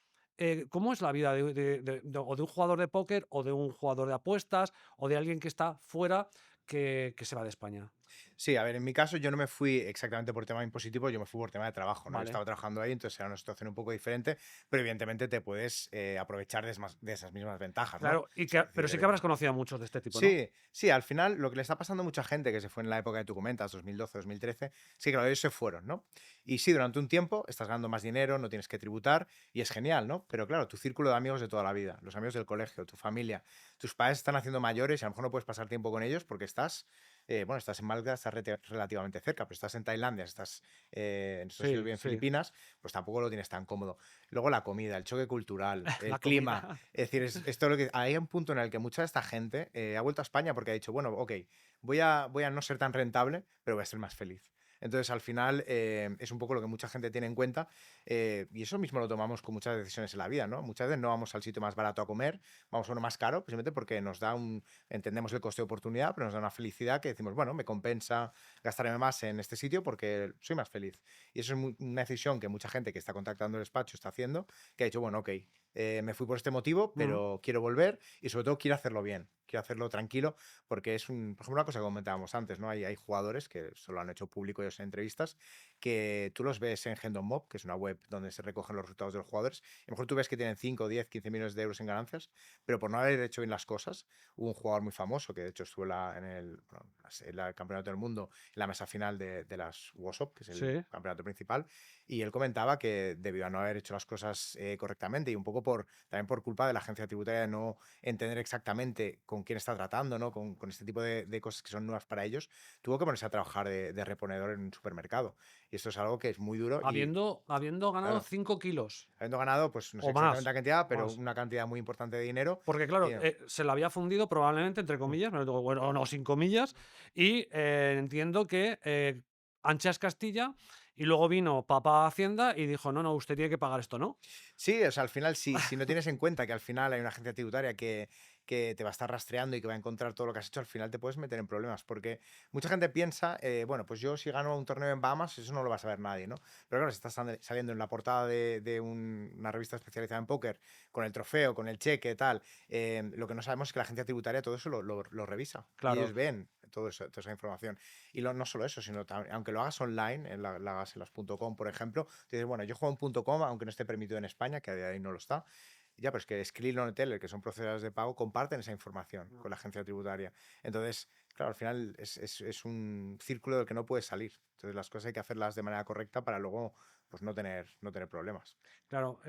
A: ¿Cómo es la vida o de un jugador de póker o de un jugador de apuestas o de alguien que está fuera que se va de España?
C: sí, a ver, en mi caso yo no me fui exactamente por tema impositivo, yo me fui por tema de trabajo, ¿no? Yo
A: Vale.
C: estaba trabajando ahí, entonces era una situación un poco diferente, pero evidentemente te puedes aprovechar de esas mismas ventajas, ¿no?
A: Claro,
C: Es
A: pero
C: decir,
A: sí que habrás conocido a muchos de este tipo, ¿no?
C: sí, sí, al final lo que le está pasando a mucha gente que se fue en la época que tú comentas, 2012, 2013, sí, claro, ellos se fueron, ¿no? Y sí, durante un tiempo estás ganando más dinero, no tienes que tributar y es genial, ¿no? Pero claro, tu círculo de amigos de toda la vida, los amigos del colegio, tu familia, tus padres están haciendo mayores y a lo mejor no puedes pasar tiempo con ellos porque bueno, estás en Malta, estás relativamente cerca, pero estás en Tailandia, estás en estos sitios
A: Sí,
C: bien
A: sí,
C: Filipinas, pues tampoco lo tienes tan cómodo. Luego la comida, el choque cultural,
A: la
C: el clima,
A: comida.
C: es decir, esto lo que hay un punto en el que mucha de esta gente ha vuelto a España porque ha dicho, bueno, ok, voy a no ser tan rentable, pero voy a ser más feliz. Entonces, al final, es un poco lo que mucha gente tiene en cuenta y eso mismo lo tomamos con muchas decisiones en la vida, ¿no? Muchas veces no vamos al sitio más barato a comer, vamos a uno más caro, precisamente porque entendemos el coste de oportunidad, pero nos da una felicidad que decimos, bueno, me compensa gastarme más en este sitio porque soy más feliz. Y eso es una decisión que mucha gente que está contactando el despacho está haciendo, que ha dicho, bueno, ok, me fui por este motivo,
A: Mm.
C: pero quiero volver y sobre todo quiero hacerlo bien. quiero hacerlo tranquilo, porque es por ejemplo, una cosa que comentábamos antes, ¿no? Hay jugadores que eso lo han hecho público ellos en entrevistas, que tú los ves en Hendon Mob, que es una web donde se recogen los resultados de los jugadores, y a lo mejor tú ves que tienen 5, 10, 15 millones de euros en ganancias, pero por no haber hecho bien las cosas, hubo un jugador muy famoso que de hecho estuvo en el Campeonato del Mundo, en la mesa final de las WOSOP, que es el
A: Sí.
C: campeonato principal, y él comentaba que debido a no haber hecho las cosas correctamente y un poco también por culpa de la agencia tributaria de no entender exactamente con quién está tratando, ¿no? Con este tipo de cosas que son nuevas para ellos, tuvo que ponerse a trabajar de reponedor en un supermercado. Y esto es algo que es muy duro y,
A: Habiendo ganado
C: claro,
A: 5 kilos
C: habiendo ganado, pues no sé
A: o
C: exactamente
A: más,
C: la cantidad,
A: o
C: pero
A: más.
C: una cantidad muy importante de dinero.
A: Porque
C: Y,
A: claro, se la había fundido probablemente, entre
C: mm,
A: comillas, pero bueno, no, sin comillas, y entiendo que Anchas Castilla, y luego vino Papá Hacienda y dijo, no, no, usted tiene que pagar esto, ¿no?
C: sí, o sea, al final, si no tienes en cuenta que al final hay una agencia tributaria que te va a estar rastreando y que va a encontrar todo lo que has hecho, al final te puedes meter en problemas. Porque mucha gente piensa, bueno, pues yo si gano un torneo en Bahamas, eso no lo va a saber nadie, ¿no? Pero claro, si estás saliendo en la portada de una revista especializada en póker, con el trofeo, con el cheque, tal, lo que no sabemos es que la agencia tributaria todo eso lo revisa. Y ellos
A: Claro.
C: ven todo eso, toda esa información. Y no solo eso, sino aunque lo hagas online, la hagas en las .com, por ejemplo, te dices, bueno, yo juego en .com, aunque no esté permitido en España, que a día de hoy no lo está. Ya, pero es que Skrill o Neteller, que son procesadores de pago, comparten esa información con la agencia tributaria. Entonces, claro, al final es un círculo del que no puedes salir. Entonces, las cosas hay que hacerlas de manera correcta para luego pues, no tener problemas.
A: Claro,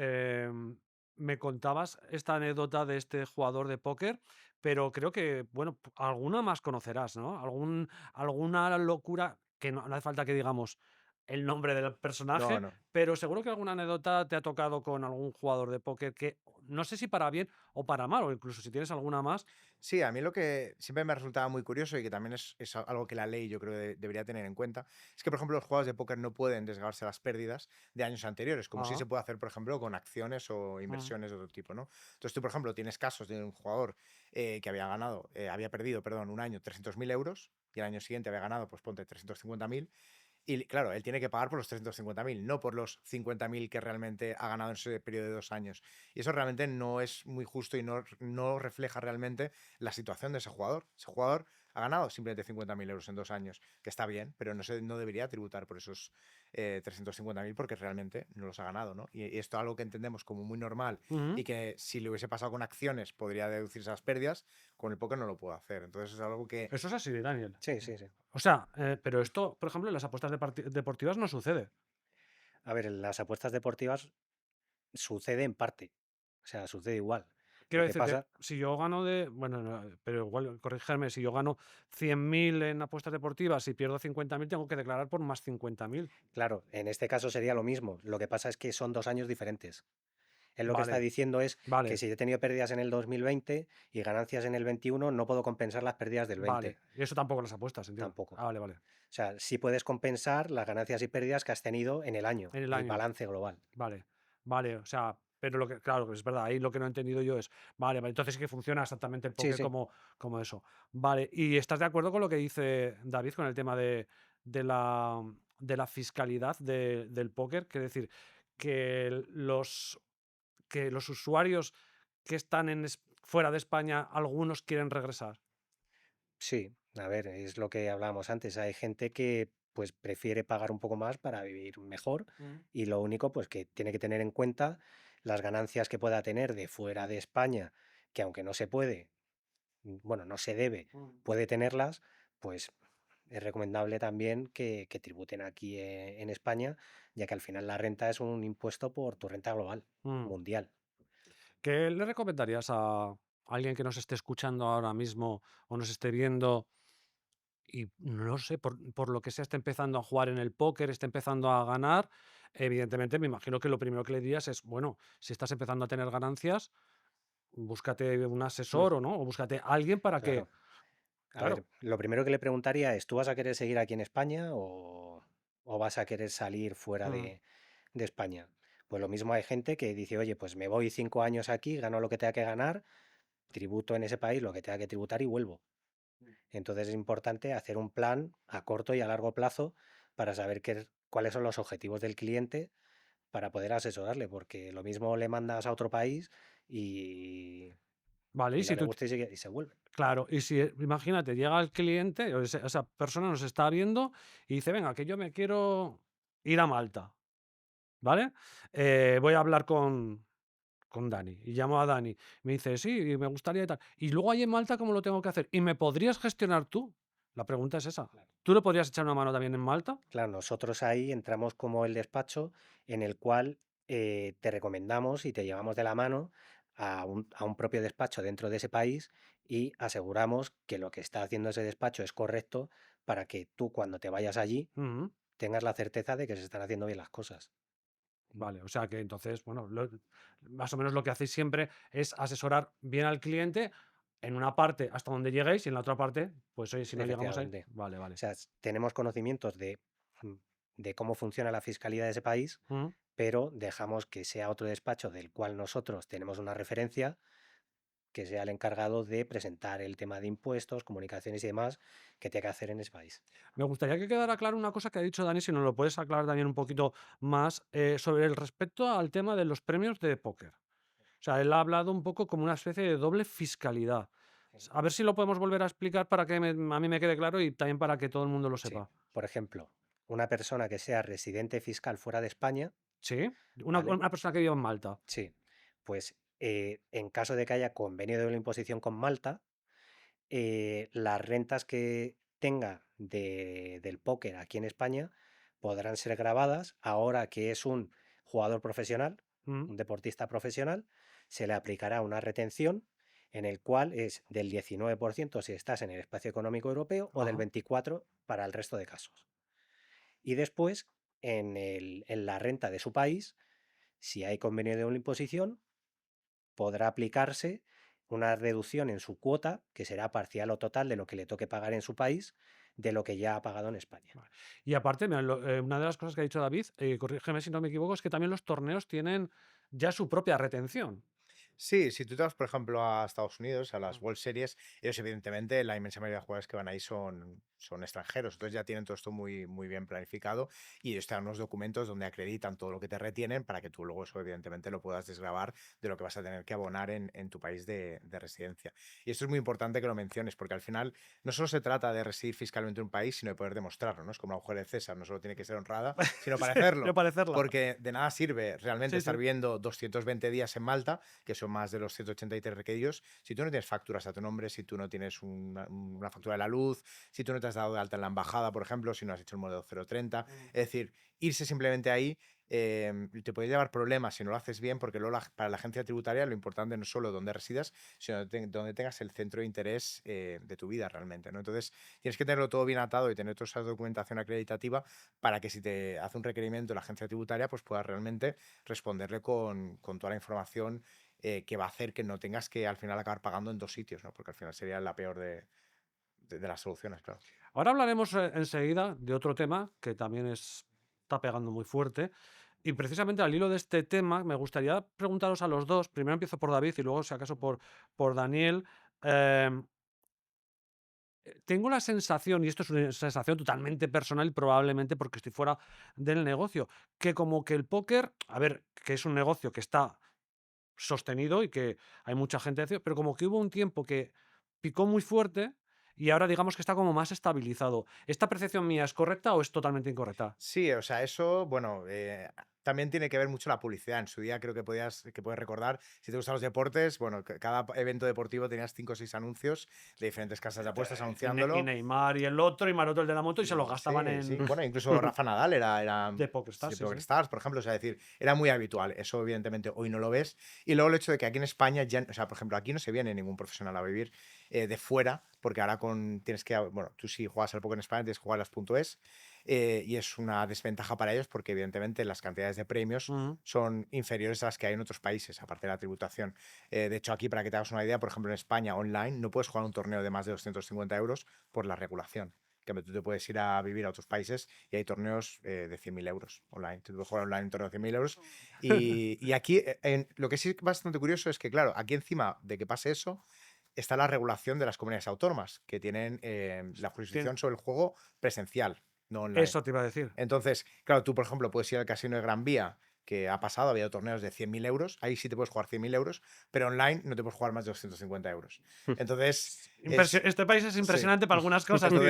A: me contabas esta anécdota de este jugador de póker, pero creo que, bueno, alguna más conocerás, ¿no? Alguna locura que no hace falta que digamos el nombre del
C: No,
A: personaje,
C: no.
A: pero seguro que alguna anécdota te ha tocado con algún jugador de póker que no sé si para bien o para mal, o incluso si tienes alguna más.
C: Sí, a mí lo que siempre me resultaba muy curioso y que también es algo que la ley yo creo debería tener en cuenta, es que, por ejemplo, los jugadores de póker no pueden desgravarse las pérdidas de años anteriores, como sí
A: Ah,
C: se puede hacer, por ejemplo, con acciones o
A: mm,
C: inversiones de otro tipo, ¿no? Entonces tú, por ejemplo, tienes casos de un jugador que había perdido, perdón, un año 300.000 euros y el año siguiente había ganado, pues ponte 350.000 y claro, él tiene que pagar por los 350.000, no por los 50.000 que realmente ha ganado en ese periodo de 2 años. Y eso realmente no es muy justo y no refleja realmente la situación de ese jugador. Ese jugador ha ganado simplemente 50.000 euros en 2 años, que está bien, pero no debería tributar por esos 350.000 porque realmente no los ha ganado, ¿no? Y esto es algo que entendemos como muy normal
A: ujú.
C: y que si le hubiese pasado con acciones podría deducirse las pérdidas, con el póker no lo puedo hacer. Entonces es algo que
A: Eso es así, Daniel.
B: Sí, sí, sí.
A: O sea, pero esto, por ejemplo, en las apuestas deportivas no sucede.
B: A ver, en las apuestas deportivas sucede en parte. O sea, sucede igual. Lo
A: Quiero
B: que
A: decirte,
B: pasa,
A: si yo gano bueno, no, pero igual, corrígeme, si yo gano 100.000 en apuestas deportivas y pierdo 50.000, tengo que declarar por más 50.000.
B: claro, en este caso sería lo mismo. Lo que pasa es que son 2 años diferentes. Él lo que está
A: Vale,
B: diciendo es que
A: vale,
B: si he tenido pérdidas en el 2020 y ganancias en el 21, no puedo compensar las pérdidas del 20.
A: vale. Y eso tampoco las apuestas, entiendo.
B: Tampoco.
A: Ah, vale, vale.
B: O sea, sí puedes compensar las ganancias y pérdidas que has tenido en el año,
A: En el
B: el
A: año.
B: balance global.
A: Vale, vale. O sea, pero lo que, claro, que es verdad, ahí lo que no he entendido yo es, vale, vale, entonces sí que funciona exactamente el
B: Sí,
A: póker
B: sí.
A: como eso. Vale, ¿y estás de acuerdo con lo que dice David con el tema de la, de la fiscalidad del póker? Que es decir, que los usuarios que están fuera de España, algunos quieren regresar.
B: Sí, a ver, es lo que hablábamos antes. Hay gente que pues prefiere pagar un poco más para vivir mejor
A: Mm,
B: y lo único pues que tiene que tener en cuenta las ganancias que pueda tener de fuera de España, que aunque no se puede, bueno, no se debe,
A: mm,
B: puede tenerlas, pues es recomendable también que tributen aquí en España, ya que al final la renta es un impuesto por tu renta global,
A: mm.
B: mundial.
A: ¿Qué le recomendarías a alguien que nos esté escuchando ahora mismo o nos esté viendo y no sé, por lo que sea, esté empezando a jugar en el póker, esté empezando a ganar? Evidentemente, me imagino que lo primero que le dirías es, bueno, si estás empezando a tener ganancias, búscate un
B: Mm,
A: asesor o no, o búscate a alguien para que,
B: claro. A ver,
A: claro.
B: lo primero que le preguntaría es, ¿tú vas a querer seguir aquí en España o vas a querer salir fuera
A: Mm,
B: de España? Pues lo mismo hay gente que dice, oye, pues me voy 5 años aquí, gano lo que tenga que ganar, tributo en ese país lo que tenga que tributar y vuelvo. Entonces es importante hacer un plan a corto y a largo plazo para saber cuáles son los objetivos del cliente para poder asesorarle, porque lo mismo le mandas a otro país y,
A: vale,
B: y no le gusta y se vuelve.
A: Claro, y si imagínate, llega el cliente, o esa persona nos está viendo y dice: "Venga, que yo me quiero ir a Malta", ¿vale? Voy a hablar con Dani, y llamo a Dani. Me dice: "Sí, me gustaría y tal". Y luego ahí en Malta, ¿cómo lo tengo que hacer? ¿Y me podrías gestionar tú? La pregunta es esa.
B: Claro.
A: ¿Tú le podrías echar una mano también en Malta?
B: Claro, nosotros ahí entramos como el despacho en el cual te recomendamos y te llevamos de la mano a un propio despacho dentro de ese país y aseguramos que lo que está haciendo ese despacho es correcto para que tú cuando te vayas allí
A: Ujú.
B: tengas la certeza de que se están haciendo bien las cosas.
A: Vale, o sea que entonces, bueno, más o menos lo que hacéis siempre es asesorar bien al cliente en una parte hasta donde lleguéis y en la otra parte, pues oye, si no llegamos ahí,
B: Efectivamente.
A: vale,
B: O
A: vale.
B: sea, tenemos conocimientos mm, de cómo funciona la fiscalidad de ese país,
A: Ujú.
B: pero dejamos que sea otro despacho del cual nosotros tenemos una referencia, que sea el encargado de presentar el tema de impuestos, comunicaciones y demás que tiene que hacer en ese país.
A: Me gustaría que quedara claro una cosa que ha dicho Dani, si nos lo puedes aclarar también un poquito más, sobre el respecto al tema de los premios de póker. O sea, él ha hablado un poco como una especie de doble fiscalidad.
B: Sí.
A: A ver si lo podemos volver a explicar para que a mí me quede claro y también para que todo el mundo lo
B: Sí.
A: sepa.
B: Por ejemplo, una persona que sea residente fiscal fuera de España,
A: ¿Sí?
B: ¿vale?
A: Una persona que vive en Malta.
B: Sí. Pues en caso de que haya convenio de doble imposición con Malta, las rentas que tenga del póker aquí en España podrán ser grabadas. Ahora que es un jugador profesional,
A: Mm,
B: un deportista profesional, se le aplicará una retención en el cual es del 19% si estás en el espacio económico europeo o del
A: ajá.
B: 24% para el resto de casos. Y después, en la renta de su país, si hay convenio de doble imposición, podrá aplicarse una reducción en su cuota, que será parcial o total de lo que le toque pagar en su país, de lo que ya ha pagado en España.
A: Vale. Y aparte, mira, una de las cosas que ha dicho David, corrígeme si no me equivoco, es que también los torneos tienen ya su propia retención.
C: Sí, si tú te vas, por ejemplo, a Estados Unidos, a las World Series, ellos evidentemente, la inmensa mayoría de jugadores que van ahí son extranjeros, entonces ya tienen todo esto muy, muy bien planificado y ellos te dan unos documentos donde acreditan todo lo que te retienen para que tú luego eso evidentemente lo puedas desgravar de lo que vas a tener que abonar en tu país de residencia. Y esto es muy importante que lo menciones porque al final no solo se trata de residir fiscalmente en un país, sino de poder demostrarlo, ¿no? Es como la mujer de César, no solo tiene que ser honrada, sino
A: Sí,
C: parecerlo.
A: quiero parecerla.
C: Porque de nada sirve realmente
A: Sí,
C: estar
A: sí.
C: viviendo 220 días en Malta, que son más de los 183 requeridos, si tú no tienes facturas a tu nombre, si tú no tienes una factura de la luz, si tú no te has dado de alta en la embajada, por ejemplo, si no has hecho el modelo 030.
A: Mm.
C: Es decir, irse simplemente ahí te puede llevar problemas si no lo haces bien, porque luego para la agencia tributaria lo importante no es solo dónde residas, sino donde tengas el centro de interés de tu vida realmente, ¿no? Entonces, tienes que tenerlo todo bien atado y tener toda esa documentación acreditativa para que si te hace un requerimiento la agencia tributaria, pues puedas realmente responderle con toda la información que va a hacer que no tengas que al final acabar pagando en dos sitios, ¿no? Porque al final sería la peor de las soluciones, claro.
A: Ahora hablaremos enseguida de otro tema que también está pegando muy fuerte. Y precisamente al hilo de este tema, me gustaría preguntaros a los dos. Primero empiezo por David y luego, si acaso, por Daniel. em, Tengo la sensación, y esto es una sensación totalmente personal y probablemente porque estoy fuera del negocio, que como que el póker, a ver, que es un negocio que está sostenido y que hay mucha gente, pero como que hubo un tiempo que picó muy fuerte y ahora digamos que está como más estabilizado. ¿Esta percepción mía es correcta o es totalmente incorrecta?
C: Sí, o sea, eso, bueno, también tiene que ver mucho la publicidad. En su día creo que puedes recordar, si te gustan los deportes, bueno, cada evento deportivo tenías 5 o 6 anuncios de diferentes casas de apuestas
A: Y
C: anunciándolo.
A: Neymar y el otro y Maroto el de la moto y se lo gastaban
C: Sí, sí.
A: en
C: Bueno, incluso Rafa Nadal era
A: de PokerStars,
C: sí,
A: sí, sí.
C: PokerStars, por ejemplo. O sea, es decir, era muy habitual. Eso, evidentemente, hoy no lo ves. Y luego el hecho de que aquí en España ya, o sea, por ejemplo, aquí no se viene ningún profesional a vivir de fuera, porque ahora tienes que, bueno, tú si juegas al póker en España tienes que jugar a las .es, y es una desventaja para ellos porque, evidentemente, las cantidades de premios
A: Ujú.
C: son inferiores a las que hay en otros países, aparte de la tributación. De hecho, aquí, para que te hagas una idea, por ejemplo, en España, online, no puedes jugar un torneo de más de 250 euros por la regulación. Que tú te puedes ir a vivir a otros países y hay torneos de 100.000 euros online. Tú puedes jugar online un torneo de 100.000 euros. Y aquí, lo que sí es bastante curioso es que, claro, aquí encima de que pase eso, está la regulación de las comunidades autónomas, que tienen la
A: Tien-
C: jurisdicción sobre el juego presencial, no online.
A: Eso te iba a decir.
C: Entonces, claro, tú, por ejemplo, puedes ir al casino de Gran Vía que ha pasado, ha habido torneos de 100.000 euros, ahí sí te puedes jugar 100.000 euros, pero online no te puedes jugar más de 250 euros. Entonces,
A: Este país es
C: sí.
A: impresionante para algunas cosas, tío.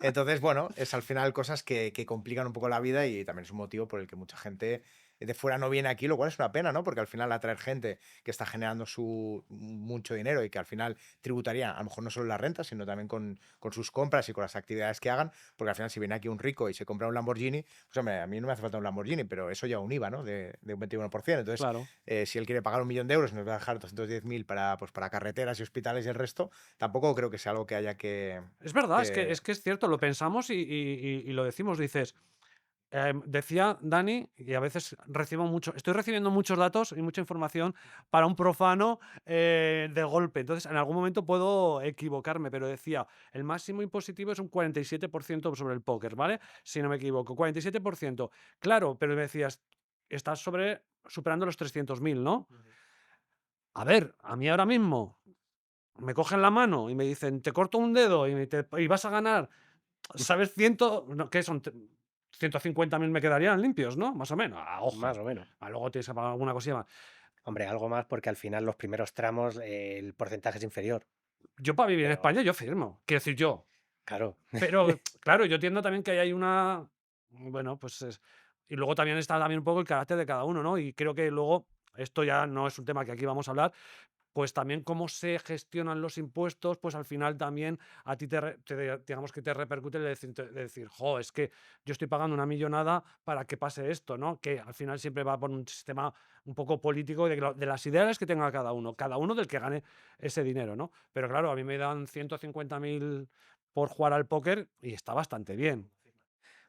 C: Entonces, bueno, es al final cosas que complican un poco la vida y también es un motivo por el que mucha gente de fuera no viene aquí, lo cual es una pena, ¿no? Porque al final atraer gente que está generando mucho dinero y que al final tributaría, a lo mejor no solo la renta, sino también con sus compras y con las actividades que hagan, porque al final si viene aquí un rico y se compra un Lamborghini, pues hombre, a mí no me hace falta un Lamborghini, pero eso lleva un IVA, ¿no? De un 21%. Entonces,
A: Claro.
C: si él quiere pagar 1.000.000 de euros y nos va a dejar 210.000 para carreteras y hospitales y el resto, tampoco creo que sea algo que haya que...
A: Es verdad, es
C: que-
A: que es cierto, lo pensamos y lo decimos, dices. Decía Dani, y a veces estoy recibiendo muchos datos y mucha información para un profano de golpe. Entonces, en algún momento puedo equivocarme, pero decía, el máximo impositivo es un 47% sobre el póker, ¿vale? Si no me equivoco, 47%. Claro, pero me decías, estás superando los 300.000, ¿no? A ver, a mí ahora mismo me cogen la mano y me dicen, te corto un dedo y vas a ganar, ¿sabes? No, ¿qué son? 150.000 me quedarían limpios, ¿no? Más o menos.
B: Más
A: Ojo.
B: o menos.
A: Luego tienes que pagar alguna cosilla más.
B: Hombre, algo más porque al final los primeros tramos el porcentaje es inferior.
A: Yo para vivir en
B: Pero,
A: España, yo firmo. Quiero decir yo.
B: claro,
A: Pero, claro, yo entiendo también que ahí hay una. Bueno, pues y luego también está también un poco el carácter de cada uno, ¿no? Y creo que luego, esto ya no es un tema que aquí vamos a hablar, pues también cómo se gestionan los impuestos, pues al final también a ti digamos que te repercute el decir, jo, es que yo estoy pagando una millonada para que pase esto, ¿no? Que al final siempre va por un sistema un poco político de las ideas que tenga cada uno del que gane ese dinero, ¿no? Pero claro, a mí me dan 150.000 por jugar al póker y está bastante bien.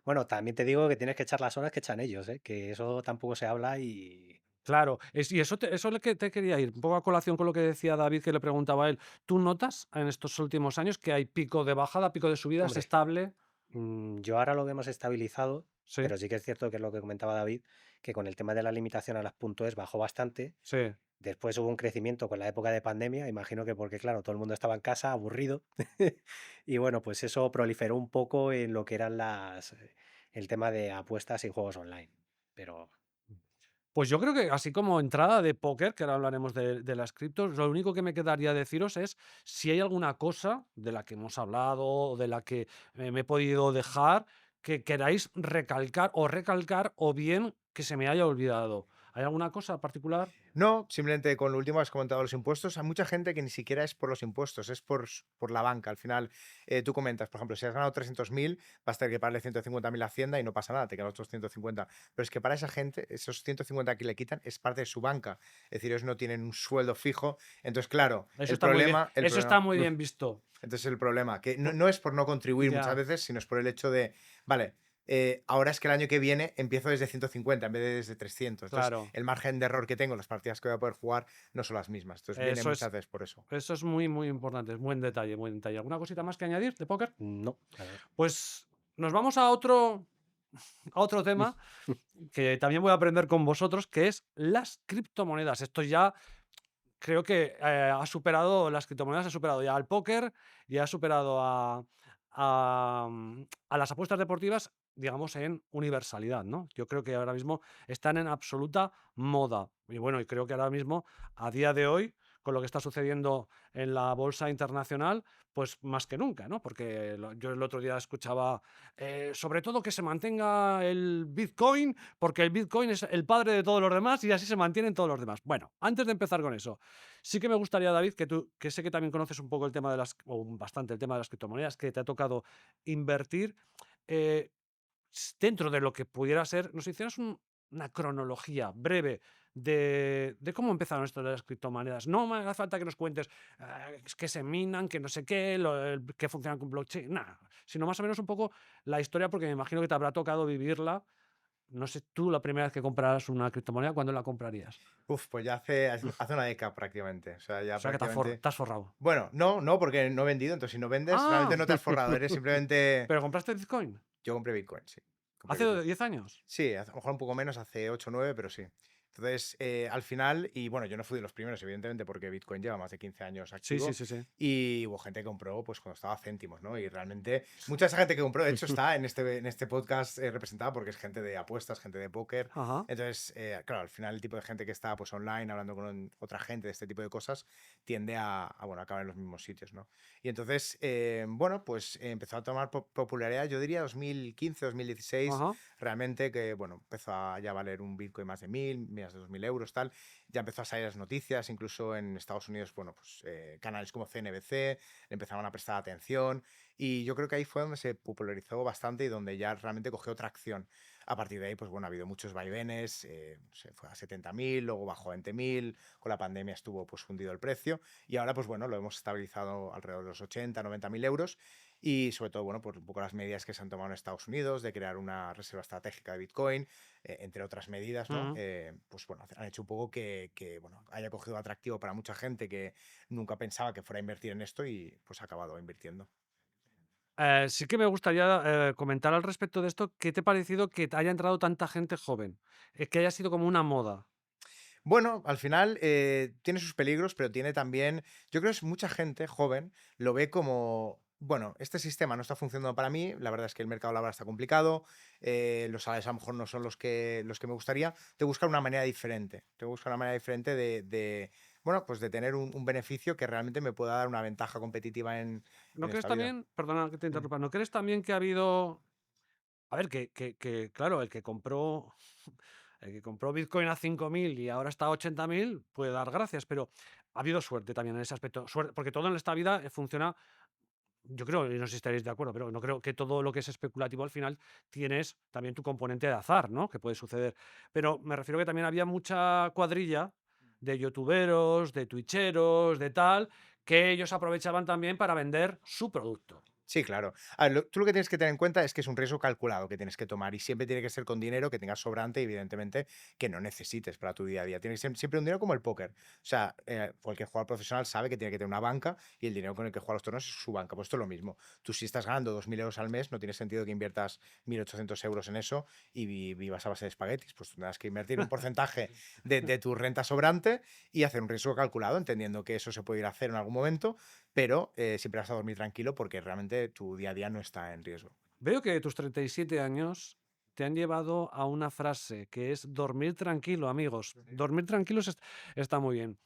B: bueno, también te digo que tienes que echar las horas que echan ellos, ¿eh? Que eso tampoco se habla y
A: Claro, y eso es lo que te quería ir, un poco a colación con lo que decía David, que le preguntaba a él. ¿Tú notas en estos últimos años que hay pico de bajada, pico de subida, es
B: hombre,
A: estable?
B: yo ahora lo vemos estabilizado,
A: Sí,
B: pero sí que es cierto que es lo que comentaba David, que con el tema de la limitación a las .es bajó bastante.
A: sí.
B: Después hubo un crecimiento con la época de pandemia, imagino que porque, claro, todo el mundo estaba en casa, aburrido. Y bueno, pues eso proliferó un poco en lo que eran el tema de apuestas y juegos online. Pero,
A: Pues yo creo que así como entrada de póker, que ahora hablaremos de las criptos, lo único que me quedaría deciros es si hay alguna cosa de la que hemos hablado o de la que me he podido dejar que queráis recalcar o bien que se me haya olvidado. ¿Hay alguna cosa particular?
C: No, simplemente con lo último que has comentado los impuestos, hay mucha gente que ni siquiera es por los impuestos, es por la banca. Al final, tú comentas, por ejemplo, si has ganado 300.000, vas a tener que pagarle 150.000 a Hacienda y no pasa nada, te quedan otros 150. Pero es que para esa gente, esos 150 que le quitan es parte de su banca. Es decir, ellos no tienen un sueldo fijo. Entonces, claro,
A: Eso
C: el
A: está muy bien.
C: problema... El
A: Eso está
C: problema
A: muy bien visto.
C: entonces el problema, que no es por no contribuir muchas
A: Ya,
C: veces, sino es por el hecho de, vale, ahora es que el año que viene empiezo desde 150 en vez de desde 300. Entonces
A: claro.
C: el margen de error que tengo, las partidas que voy a poder jugar, no son las mismas. Entonces viene
A: Eso
C: muchas
A: es,
C: veces por eso.
A: eso es muy, muy importante. Es buen detalle, buen detalle. ¿Alguna cosita más que añadir de póker?
B: no, la verdad.
A: Pues nos vamos a otro tema que también voy a aprender con vosotros, que es las criptomonedas. Esto ya creo que ha superado, las criptomonedas ha superado ya al póker y ha superado a las apuestas deportivas, digamos, en universalidad, ¿no? Yo creo que ahora mismo están en absoluta moda. Y bueno, y creo que ahora mismo, a día de hoy, con lo que está sucediendo en la bolsa internacional, pues más que nunca, ¿no? Porque yo el otro día escuchaba, sobre todo que se mantenga el Bitcoin, porque el Bitcoin es el padre de todos los demás y así se mantienen todos los demás. Bueno, antes de empezar con eso, sí que me gustaría, David, que tú, que sé que también conoces un poco el tema o bastante el tema de las criptomonedas, que te ha tocado invertir, eh, dentro de lo que pudiera ser, nos hicieras una cronología breve de cómo empezaron esto de las criptomonedas. No me hace falta que nos cuentes que se minan, que no sé qué, que funcionan con blockchain, nada, sino más o menos un poco la historia, porque me imagino que te habrá tocado vivirla. No sé, tú la primera vez que compraras una criptomoneda, ¿cuándo la comprarías?
C: Uf, pues ya hace una década prácticamente. O sea,
A: O
C: ya
A: sea, que
C: prácticamente...
A: te has forrado.
C: Bueno, no, porque no he vendido. Entonces, si no vendes, realmente
A: Ah,
C: no te has forrado. Eres simplemente...
A: ¿pero compraste Bitcoin?
C: Yo compré Bitcoin, sí. Compré
A: ¿Hace
C: Bitcoin.
A: 10 años?
C: Sí, a lo mejor un poco menos, hace 8 o 9, pero sí. Entonces, al final, y bueno, yo no fui de los primeros, evidentemente, porque Bitcoin lleva más de 15 años
A: Sí, sí,
C: activo
A: sí, sí.
C: y hubo gente que compró pues cuando estaba a céntimos, ¿no? Y realmente, mucha de esa gente que compró, de hecho, está en este podcast representada porque es gente de apuestas, gente de póker.
A: Ajá.
C: Entonces, claro, al final el tipo de gente que está pues online hablando con otra gente de este tipo de cosas tiende bueno, a acabar en los mismos sitios, ¿no? Y entonces, bueno, pues empezó a tomar popularidad, yo diría 2015, 2016,
A: Ajá.
C: realmente que, bueno, empezó a ya valer un Bitcoin más de 1000, más de 2000 euros, tal. Ya empezó a salir las noticias, incluso en Estados Unidos, bueno, pues canales como CNBC le empezaron a prestar atención y yo creo que ahí fue donde se popularizó bastante y donde ya realmente cogió tracción. A partir de ahí, pues bueno, ha habido muchos vaivenes, se fue a 70.000, luego bajó a 20.000, con la pandemia estuvo pues hundido el precio y ahora pues bueno, lo hemos estabilizado alrededor de los 80, 90.000 euros y sobre todo, bueno, por un poco las medidas que se han tomado en Estados Unidos de crear una reserva estratégica de Bitcoin, entre otras medidas, ¿no?
A: Ujú.
C: Pues bueno, han hecho un poco bueno, haya cogido atractivo para mucha gente que nunca pensaba que fuera a invertir en esto y pues ha acabado invirtiendo.
A: Sí que me gustaría comentar al respecto de esto. ¿Qué te ha parecido que haya entrado tanta gente joven? Que haya sido como una moda.
C: Bueno, al final tiene sus peligros, pero tiene también, yo creo que es mucha gente joven lo ve como, bueno, este sistema no está funcionando para mí, la verdad es que el mercado laboral está complicado, los salarios a lo mejor no son los que me gustaría, te busca una manera diferente, te busca una manera diferente bueno, pues de tener un beneficio que realmente me pueda dar una ventaja competitiva
A: ¿No
C: en
A: crees
C: esta vida.
A: también, perdona que te
C: Mm.
A: interrumpa, ¿no crees también que ha habido, a ver, que, claro, el que compró Bitcoin a 5.000 y ahora está a 80.000 puede dar gracias, pero ha habido suerte también en ese aspecto, suerte, porque todo en esta vida funciona. Yo creo, y no sé si estaréis de acuerdo, pero no creo que todo lo que es especulativo al final tienes también tu componente de azar, ¿no? Que puede suceder. Pero me refiero que también había mucha cuadrilla de youtuberos, de twitcheros, de tal, que ellos aprovechaban también para vender su producto.
C: Sí, claro. A ver, tú lo que tienes que tener en cuenta es que es un riesgo calculado que tienes que tomar y siempre tiene que ser con dinero que tengas sobrante y evidentemente que no necesites para tu día a día. Tiene que ser siempre un dinero como el póker. O sea, cualquier jugador profesional sabe que tiene que tener una banca y el dinero con el que juega los torneos es su banca. Pues esto es lo mismo. Tú si estás ganando 2.000 euros al mes, no tiene sentido que inviertas 1.800 euros en eso y vivas a base de espaguetis. Pues tú tendrás que invertir un porcentaje de tu renta sobrante y hacer un riesgo calculado, entendiendo que eso se puede ir a hacer en algún momento, pero siempre vas a dormir tranquilo porque realmente tu día a día no está en riesgo.
A: Veo que tus 37 años te han llevado a una frase que es dormir tranquilo, amigos. Dormir tranquilos está muy bien.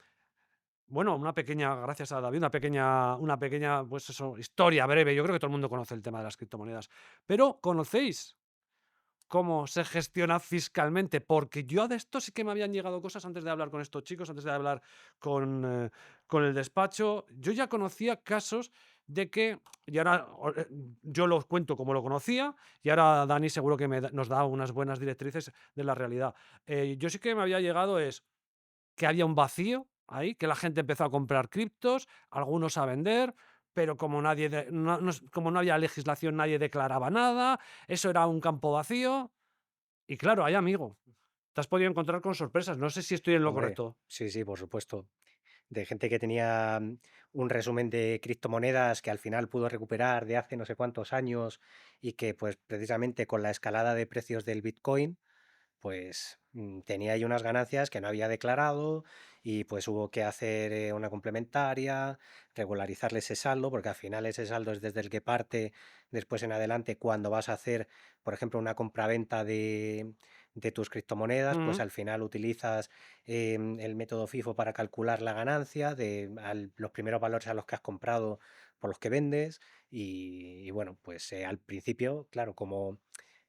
A: Bueno, gracias a David, una pequeña, pues eso, historia breve. Yo creo que todo el mundo conoce el tema de las criptomonedas. Pero, ¿conocéis cómo se gestiona fiscalmente? Porque yo de esto sí que me habían llegado cosas antes de hablar con estos chicos, antes de hablar con el despacho. Yo ya conocía casos de que, y ahora yo los cuento como lo conocía, y ahora Dani seguro que nos da unas buenas directrices de la realidad. Yo sí que me había llegado que había un vacío ahí, que la gente empezó a comprar criptos, algunos a vender, pero como como no había legislación, nadie declaraba nada, eso era un campo vacío. Y claro, hay amigo, te has podido encontrar con sorpresas. No sé si estoy en lo
B: Hombre,
A: correcto.
B: sí, sí, por supuesto. De gente que tenía un resumen de criptomonedas que al final pudo recuperar de hace no sé cuántos años y que pues precisamente con la escalada de precios del Bitcoin pues tenía ahí unas ganancias que no había declarado y pues hubo que hacer una complementaria, regularizarle ese saldo, porque al final ese saldo es desde el que parte después en adelante cuando vas a hacer, por ejemplo, una compraventa de tus criptomonedas, pues
A: Ujú.
B: al final utilizas el método FIFO para calcular la ganancia de los primeros valores a los que has comprado por los que vendes y bueno, pues al principio, claro, como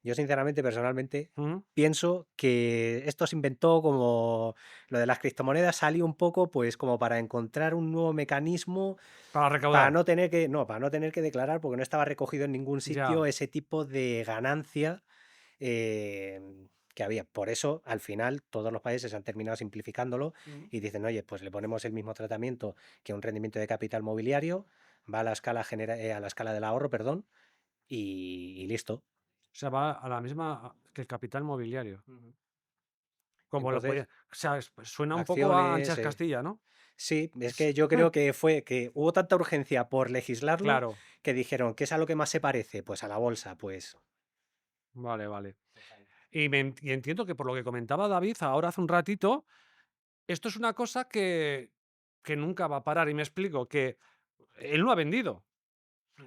B: yo sinceramente, personalmente,
A: Ujú.
B: pienso que esto se inventó como lo de las criptomonedas salió un poco, pues, como para encontrar un nuevo mecanismo
A: Para
B: para
A: recaudar.
B: no tener que declarar, porque no estaba recogido en ningún sitio
A: Ya.
B: ese tipo de ganancia que había. Por eso, al final, todos los países han terminado simplificándolo
A: Mm.
B: y dicen, oye, pues le ponemos el mismo tratamiento que un rendimiento de capital mobiliario, va a la escala a la escala del ahorro, perdón, y listo.
A: O sea, va a la misma que el capital mobiliario.
B: Ujú.
A: Como lo
B: Entonces,
A: podía. O sea, suena un poco a
B: acciones,
A: Anchas Castilla, ¿no?
B: sí, es que yo creo que fue que hubo tanta urgencia por legislarlo
A: Claro.
B: que dijeron, ¿qué es a lo que más se parece? Pues a la bolsa, pues.
A: Vale, vale. Y entiendo que por lo que comentaba David ahora hace un ratito, esto es una cosa que nunca va a parar. Y me explico, que él no ha vendido.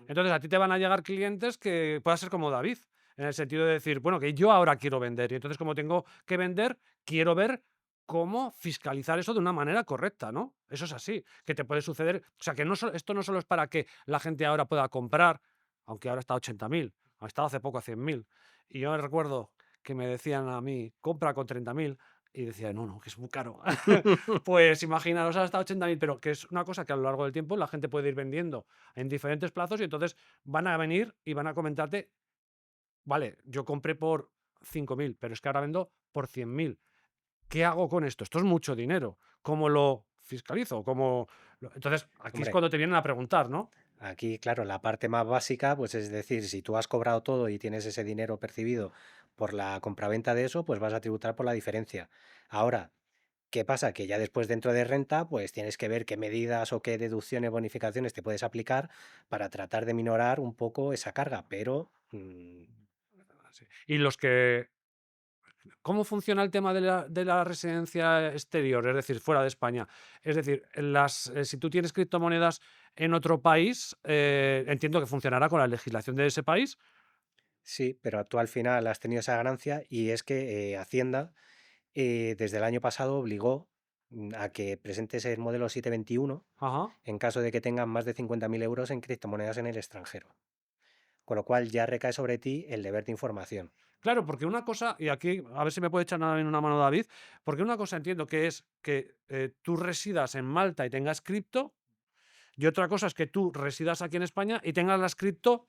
A: Entonces a ti te van a llegar clientes que pueda ser como David, en el sentido de decir, bueno, que yo ahora quiero vender y entonces como tengo que vender, quiero ver cómo fiscalizar eso de una manera correcta, ¿no? Eso es así, que te puede suceder, o sea, que no esto no solo es para que la gente ahora pueda comprar, aunque ahora está a 80.000, ha estado hace poco a 100.000, y yo me recuerdo que me decían a mí, compra con 30.000, y decía, no, no, que es muy caro. Pues imaginaros hasta 80.000, pero que es una cosa que a lo largo del tiempo la gente puede ir vendiendo en diferentes plazos y entonces van a venir y van a comentarte, vale, yo compré por 5.000, pero es que ahora vendo por 100.000. ¿Qué hago con esto? Esto es mucho dinero. ¿Cómo lo fiscalizo? Entonces, aquí es
B: Hombre,
A: cuando te vienen a preguntar, ¿no?
B: aquí, claro, la parte más básica, pues es decir, si tú has cobrado todo y tienes ese dinero percibido por la compraventa de eso, pues vas a tributar por la diferencia. Ahora, ¿qué pasa? Que ya después dentro de renta, pues tienes que ver qué medidas o qué deducciones, bonificaciones te puedes aplicar para tratar de minorar un poco esa carga, pero
A: Sí. Y los que ¿Cómo funciona el tema de la residencia exterior? Es decir, fuera de España. Es decir, si tú tienes criptomonedas en otro país, entiendo que funcionará con la legislación de ese país.
B: sí, pero tú al final has tenido esa ganancia y es que Hacienda desde el año pasado obligó a que presentes el modelo 721
A: Ajá.
B: en caso de que tengan más de 50.000 euros en criptomonedas en el extranjero. Con lo cual ya recae sobre ti el deber de información.
A: Claro, porque una cosa, y aquí a ver si me puede echar en una mano David, porque una cosa entiendo que es que tú residas en Malta y tengas cripto, y otra cosa es que tú residas aquí en España y tengas las cripto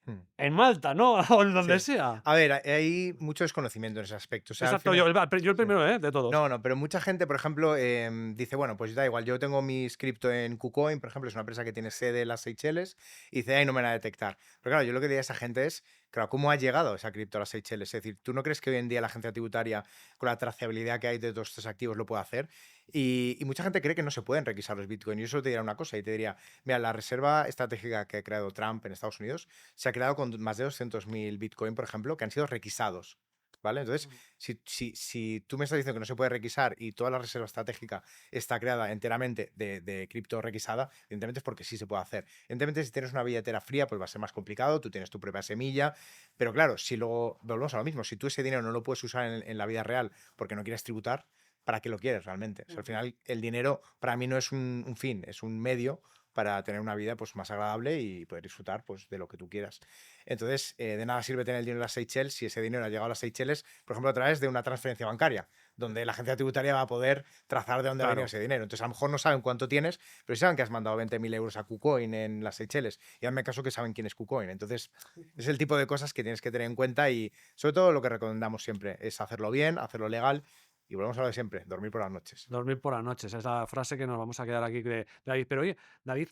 C: Hmm.
A: en Malta, ¿no? O en donde
C: Sí.
A: sea.
C: A ver, hay mucho desconocimiento en ese aspecto. O sea, al
A: Exacto,
C: final.
A: yo el
C: Sí.
A: primero, de todos.
C: No, no, pero mucha gente, por ejemplo, dice, bueno, pues da igual, yo tengo mis cripto en KuCoin, por ejemplo, es una empresa que tiene sede en las Seychelles, y dice, ay, no me van a detectar. Pero claro, yo lo que diría a esa gente es, claro, ¿cómo ha llegado esa cripto a las Seychelles? Es decir, ¿tú no crees que hoy en día la agencia tributaria, con la trazabilidad que hay de todos estos activos, lo puede hacer? Y mucha gente cree que no se pueden requisar los Bitcoin. Y yo solo te diría una cosa, y te diría, mira, la reserva estratégica que ha creado Trump en Estados Unidos se ha creado con más de 200.000 Bitcoin, por ejemplo, que han sido requisados. ¿Vale? Entonces, si tú me estás diciendo que no se puede requisar y toda la reserva estratégica está creada enteramente de cripto requisada, evidentemente es porque sí se puede hacer. Evidentemente, si tienes una billetera fría, pues va a ser más complicado, tú tienes tu propia semilla, pero claro, si luego volvemos a lo mismo, si tú ese dinero no lo puedes usar en la vida real porque no quieres tributar, ¿para qué lo quieres realmente? O sea, al final, el dinero para mí no es un fin, es un medio para tener una vida pues, más agradable y poder disfrutar pues, de lo que tú quieras. Entonces, de nada sirve tener el dinero en las Seychelles si ese dinero ha llegado a las Seychelles, por ejemplo, a través de una transferencia bancaria, donde la agencia tributaria va a poder trazar de dónde ha venido
A: Claro.
C: ese dinero. Entonces, a lo mejor no saben cuánto tienes, pero sí saben que has mandado 20.000 euros a KuCoin en las Seychelles. Y hazme caso que saben quién es KuCoin. Entonces, es el tipo de cosas que tienes que tener en cuenta y, sobre todo, lo que recomendamos siempre es hacerlo bien, hacerlo legal y volvemos a lo de siempre, dormir por las noches.
A: Dormir por las noches, esa es la frase que nos vamos a quedar aquí de David. Pero oye, David,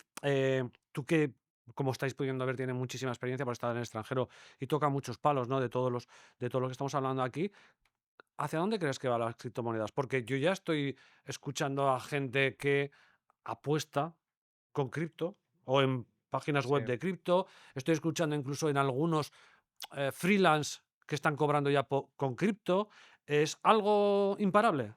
A: tú que, como estáis pudiendo ver, tiene muchísima experiencia por estar en el extranjero y toca muchos palos, ¿no? De todo lo que estamos hablando aquí. ¿Hacia dónde crees que van las criptomonedas? Porque yo ya estoy escuchando a gente que apuesta con cripto o en páginas
C: Sí.
A: web de cripto. Estoy escuchando incluso en algunos freelance que están cobrando ya con cripto. ¿Es algo imparable?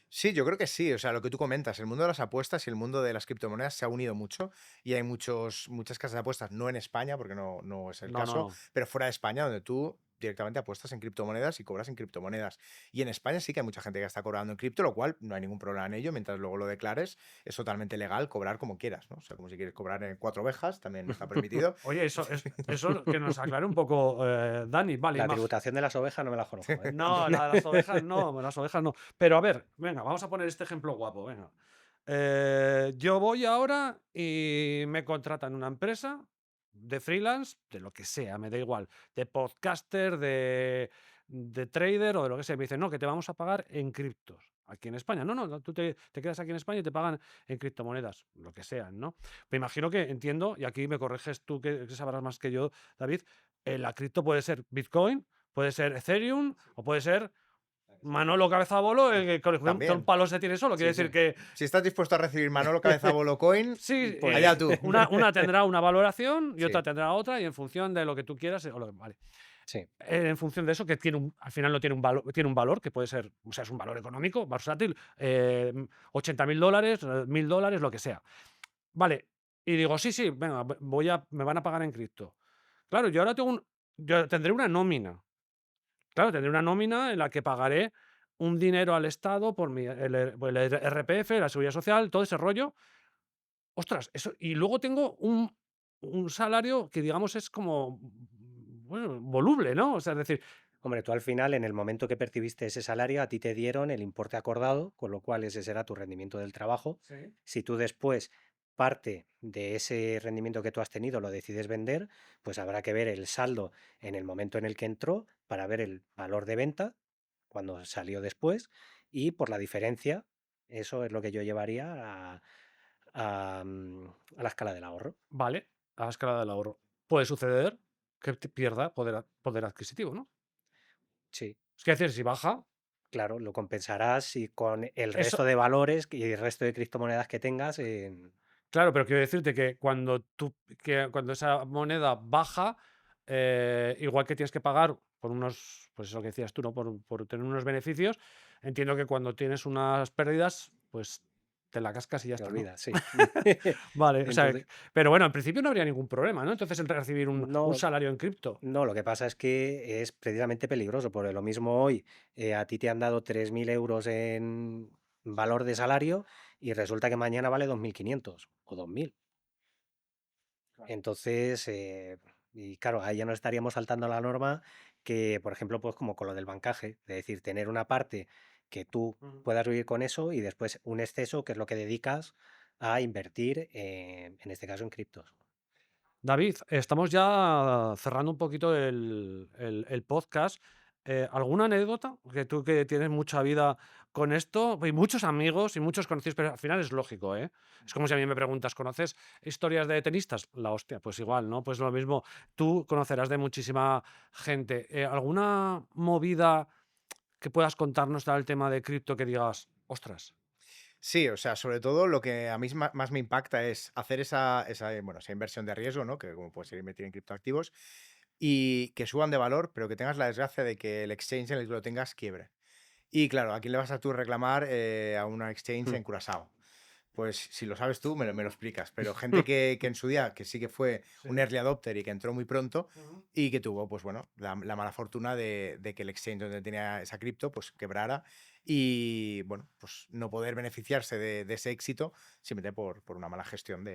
C: Sí, yo creo que sí. O sea, lo que tú comentas, el mundo de las apuestas y el mundo de las criptomonedas se ha unido mucho y hay muchas casas de apuestas, no en España, porque no es el
A: No, no,
C: caso,
A: no.
C: pero fuera de España, donde tú directamente apuestas en criptomonedas y cobras en criptomonedas. Y en España sí que hay mucha gente que está cobrando en cripto, lo cual no hay ningún problema en ello, mientras luego lo declares, es totalmente legal cobrar como quieras, ¿no? O sea, como si quieres cobrar en 4 ovejas, también está permitido.
A: Oye, eso que nos aclare un poco, Dani. Vale,
B: La tributación de las ovejas no me la conozco, ¿eh?
A: no, la de las ovejas no, las ovejas no. Pero a ver, venga, vamos a poner este ejemplo guapo, venga. Yo voy ahora y me contratan una empresa de freelance, de lo que sea, me da igual, de podcaster, de trader o de lo que sea. Me dicen, no, que te vamos a pagar en criptos. Aquí en España. No, no, no, tú te quedas aquí en España y te pagan en criptomonedas, lo que sean, ¿no? Me imagino que entiendo, y aquí me corriges tú que sabrás más que yo, David, la cripto puede ser Bitcoin, puede ser Ethereum o puede ser Manolo Cabezabolo, que con
C: También.
A: palos se tiene solo. Quiere
C: Sí, sí.
A: decir que
C: Si estás dispuesto a recibir Manolo Cabeza Bolo Coin,
A: sí,
B: Pues
C: allá tú.
A: una tendrá una valoración y
C: Sí.
A: otra tendrá otra, y en función de lo que tú quieras. Vale.
B: Sí,
A: en función de eso, que al final no tiene un valor, que puede ser, o sea, es un valor económico, versátil, $80.000, $1.000, lo que sea. Vale, y digo, sí, sí, venga, me van a pagar en cripto. Claro, yo tendré una nómina. Claro, tendré una nómina en la que pagaré un dinero al Estado por el RPF, la Seguridad Social, todo ese rollo. Ostras, eso, y luego tengo un salario que, digamos, es como, bueno, voluble, ¿no? O sea, es decir,
B: hombre, tú al final, en el momento que percibiste ese salario, a ti te dieron el importe acordado, con lo cual ese será tu rendimiento del trabajo.
D: Sí.
B: Si tú después parte de ese rendimiento que tú has tenido lo decides vender, pues habrá que ver el saldo en el momento en el que entró para ver el valor de venta cuando salió después y por la diferencia, eso es lo que yo llevaría a la escala del ahorro.
A: vale, a la escala del ahorro. Puede suceder que pierda poder adquisitivo, ¿no?
B: Sí,
A: Es que decir, si baja,
B: claro, lo compensarás y con el
A: eso,
B: resto de valores y el resto de criptomonedas que tengas en...
A: claro, pero quiero decirte que cuando esa moneda baja, igual que tienes que pagar por unos, pues eso que decías tú, ¿no? Por tener unos beneficios, entiendo que cuando tienes unas pérdidas, pues te la cascas y ya
B: Te
A: está, ¿no?
B: olvidas, sí.
A: Vale, o sea,
B: Entonces,
A: pero bueno, en principio no habría ningún problema, ¿no? Entonces, el recibir un
B: no,
A: salario en cripto.
B: no, lo que pasa es que es precisamente peligroso, porque lo mismo hoy a ti te han dado 3.000 euros en valor de salario y resulta que mañana vale 2.500 o 2.000.
D: Claro.
B: Entonces, y claro, ahí ya nos estaríamos saltando la norma que, por ejemplo, pues como con lo del bancaje, es decir, tener una parte que tú
D: Ujú.
B: puedas vivir con eso y después un exceso, que es lo que dedicas a invertir, en este caso en criptos.
A: David, estamos ya cerrando un poquito el podcast. ¿Alguna anécdota? Que tú que tienes mucha vida con esto, y muchos amigos y muchos conocidos, pero al final es lógico, ¿eh? Es como si a mí me preguntas, ¿conoces historias de tenistas? La hostia, pues igual, ¿no? Pues lo mismo, tú conocerás de muchísima gente. ¿Alguna movida que puedas contarnos del tema de cripto que digas, ostras?
C: Sí, o sea, sobre todo lo que a mí más me impacta es hacer bueno, esa inversión de riesgo, ¿no? Que como puede ser invertir en criptoactivos y que suban de valor, pero que tengas la desgracia de que el exchange en el que lo tengas quiebre. Y claro, ¿a quién le vas a tú reclamar a una exchange
B: Mm.
C: en Curazao? Pues si lo sabes tú, me lo explicas. Pero gente que en su día, que sí que fue un
D: Sí.
C: early adopter y que entró muy pronto
D: Ujú.
C: y que tuvo, pues bueno, la mala fortuna de que el exchange donde tenía esa cripto, pues quebrara y, bueno, pues no poder beneficiarse de ese éxito simplemente por una mala gestión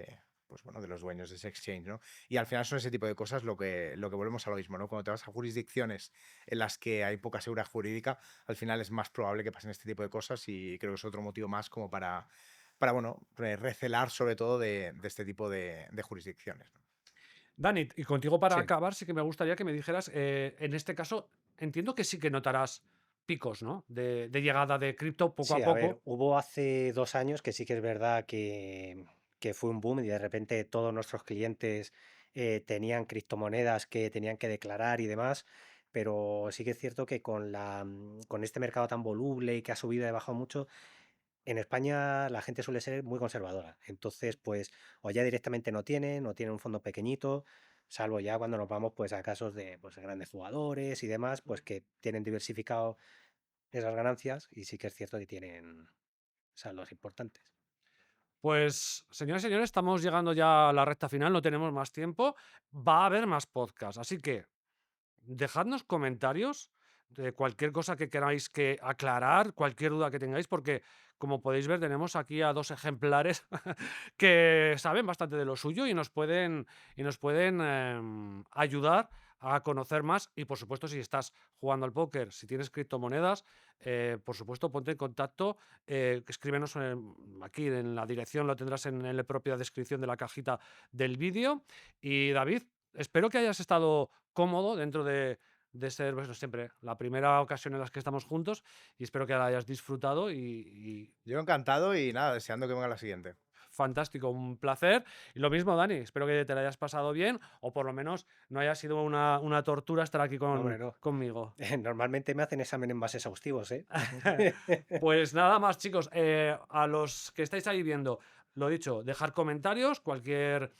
C: pues bueno, de los dueños de ese exchange, ¿no? Y al final son ese tipo de cosas lo que volvemos a lo mismo, ¿no? Cuando te vas a jurisdicciones en las que hay poca seguridad jurídica, al final es más probable que pasen este tipo de cosas y creo que es otro motivo más como para bueno, recelar sobre todo de este tipo de jurisdicciones, ¿no?
A: Dani, y contigo para
B: Sí.
A: acabar, sí que me gustaría que me dijeras, en este caso, entiendo que sí que notarás picos, ¿no? De llegada de cripto poco
B: Sí,
A: a
B: a ver,
A: poco.
B: hubo hace 2 años que sí que es verdad que fue un boom y de repente todos nuestros clientes tenían criptomonedas que tenían que declarar y demás, pero sí que es cierto que con este mercado tan voluble y que ha subido y ha bajado mucho, en España la gente suele ser muy conservadora. Entonces, pues, o ya directamente no tienen un fondo pequeñito, salvo ya cuando nos vamos pues a casos de pues, grandes jugadores y demás, pues que tienen diversificado esas ganancias y sí que es cierto que tienen saldos importantes.
A: Pues, señoras y señores, estamos llegando ya a la recta final, no tenemos más tiempo. Va a haber más podcasts, así que dejadnos comentarios de cualquier cosa que queráis que aclarar, cualquier duda que tengáis, porque como podéis ver, tenemos aquí a dos ejemplares que saben bastante de lo suyo y nos pueden ayudar a conocer más. Y por supuesto, si estás jugando al póker, si tienes criptomonedas, por supuesto, ponte en contacto, escríbenos aquí en la dirección, lo tendrás en la propia descripción de la cajita del vídeo. Y David, espero que hayas estado cómodo dentro de ser, pues, siempre la primera ocasión en la que estamos juntos y espero que la hayas disfrutado y
C: Yo encantado y nada, deseando que venga la siguiente.
A: fantástico, un placer. Y lo mismo, Dani, espero que te lo hayas pasado bien o por lo menos no haya sido una tortura estar aquí
B: Hombre, no.
A: conmigo.
B: Normalmente me hacen exámenes más exhaustivos, ¿eh?
A: Pues nada más, chicos. A los que estáis ahí viendo, lo dicho, dejar comentarios, cualquier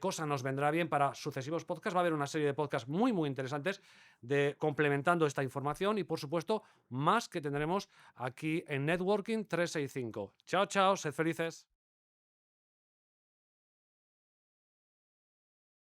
A: cosa nos vendrá bien para sucesivos podcasts. Va a haber una serie de podcasts muy, muy interesantes complementando esta información y, por supuesto, más que tendremos aquí en Networking 365. Chao, chao, sed felices.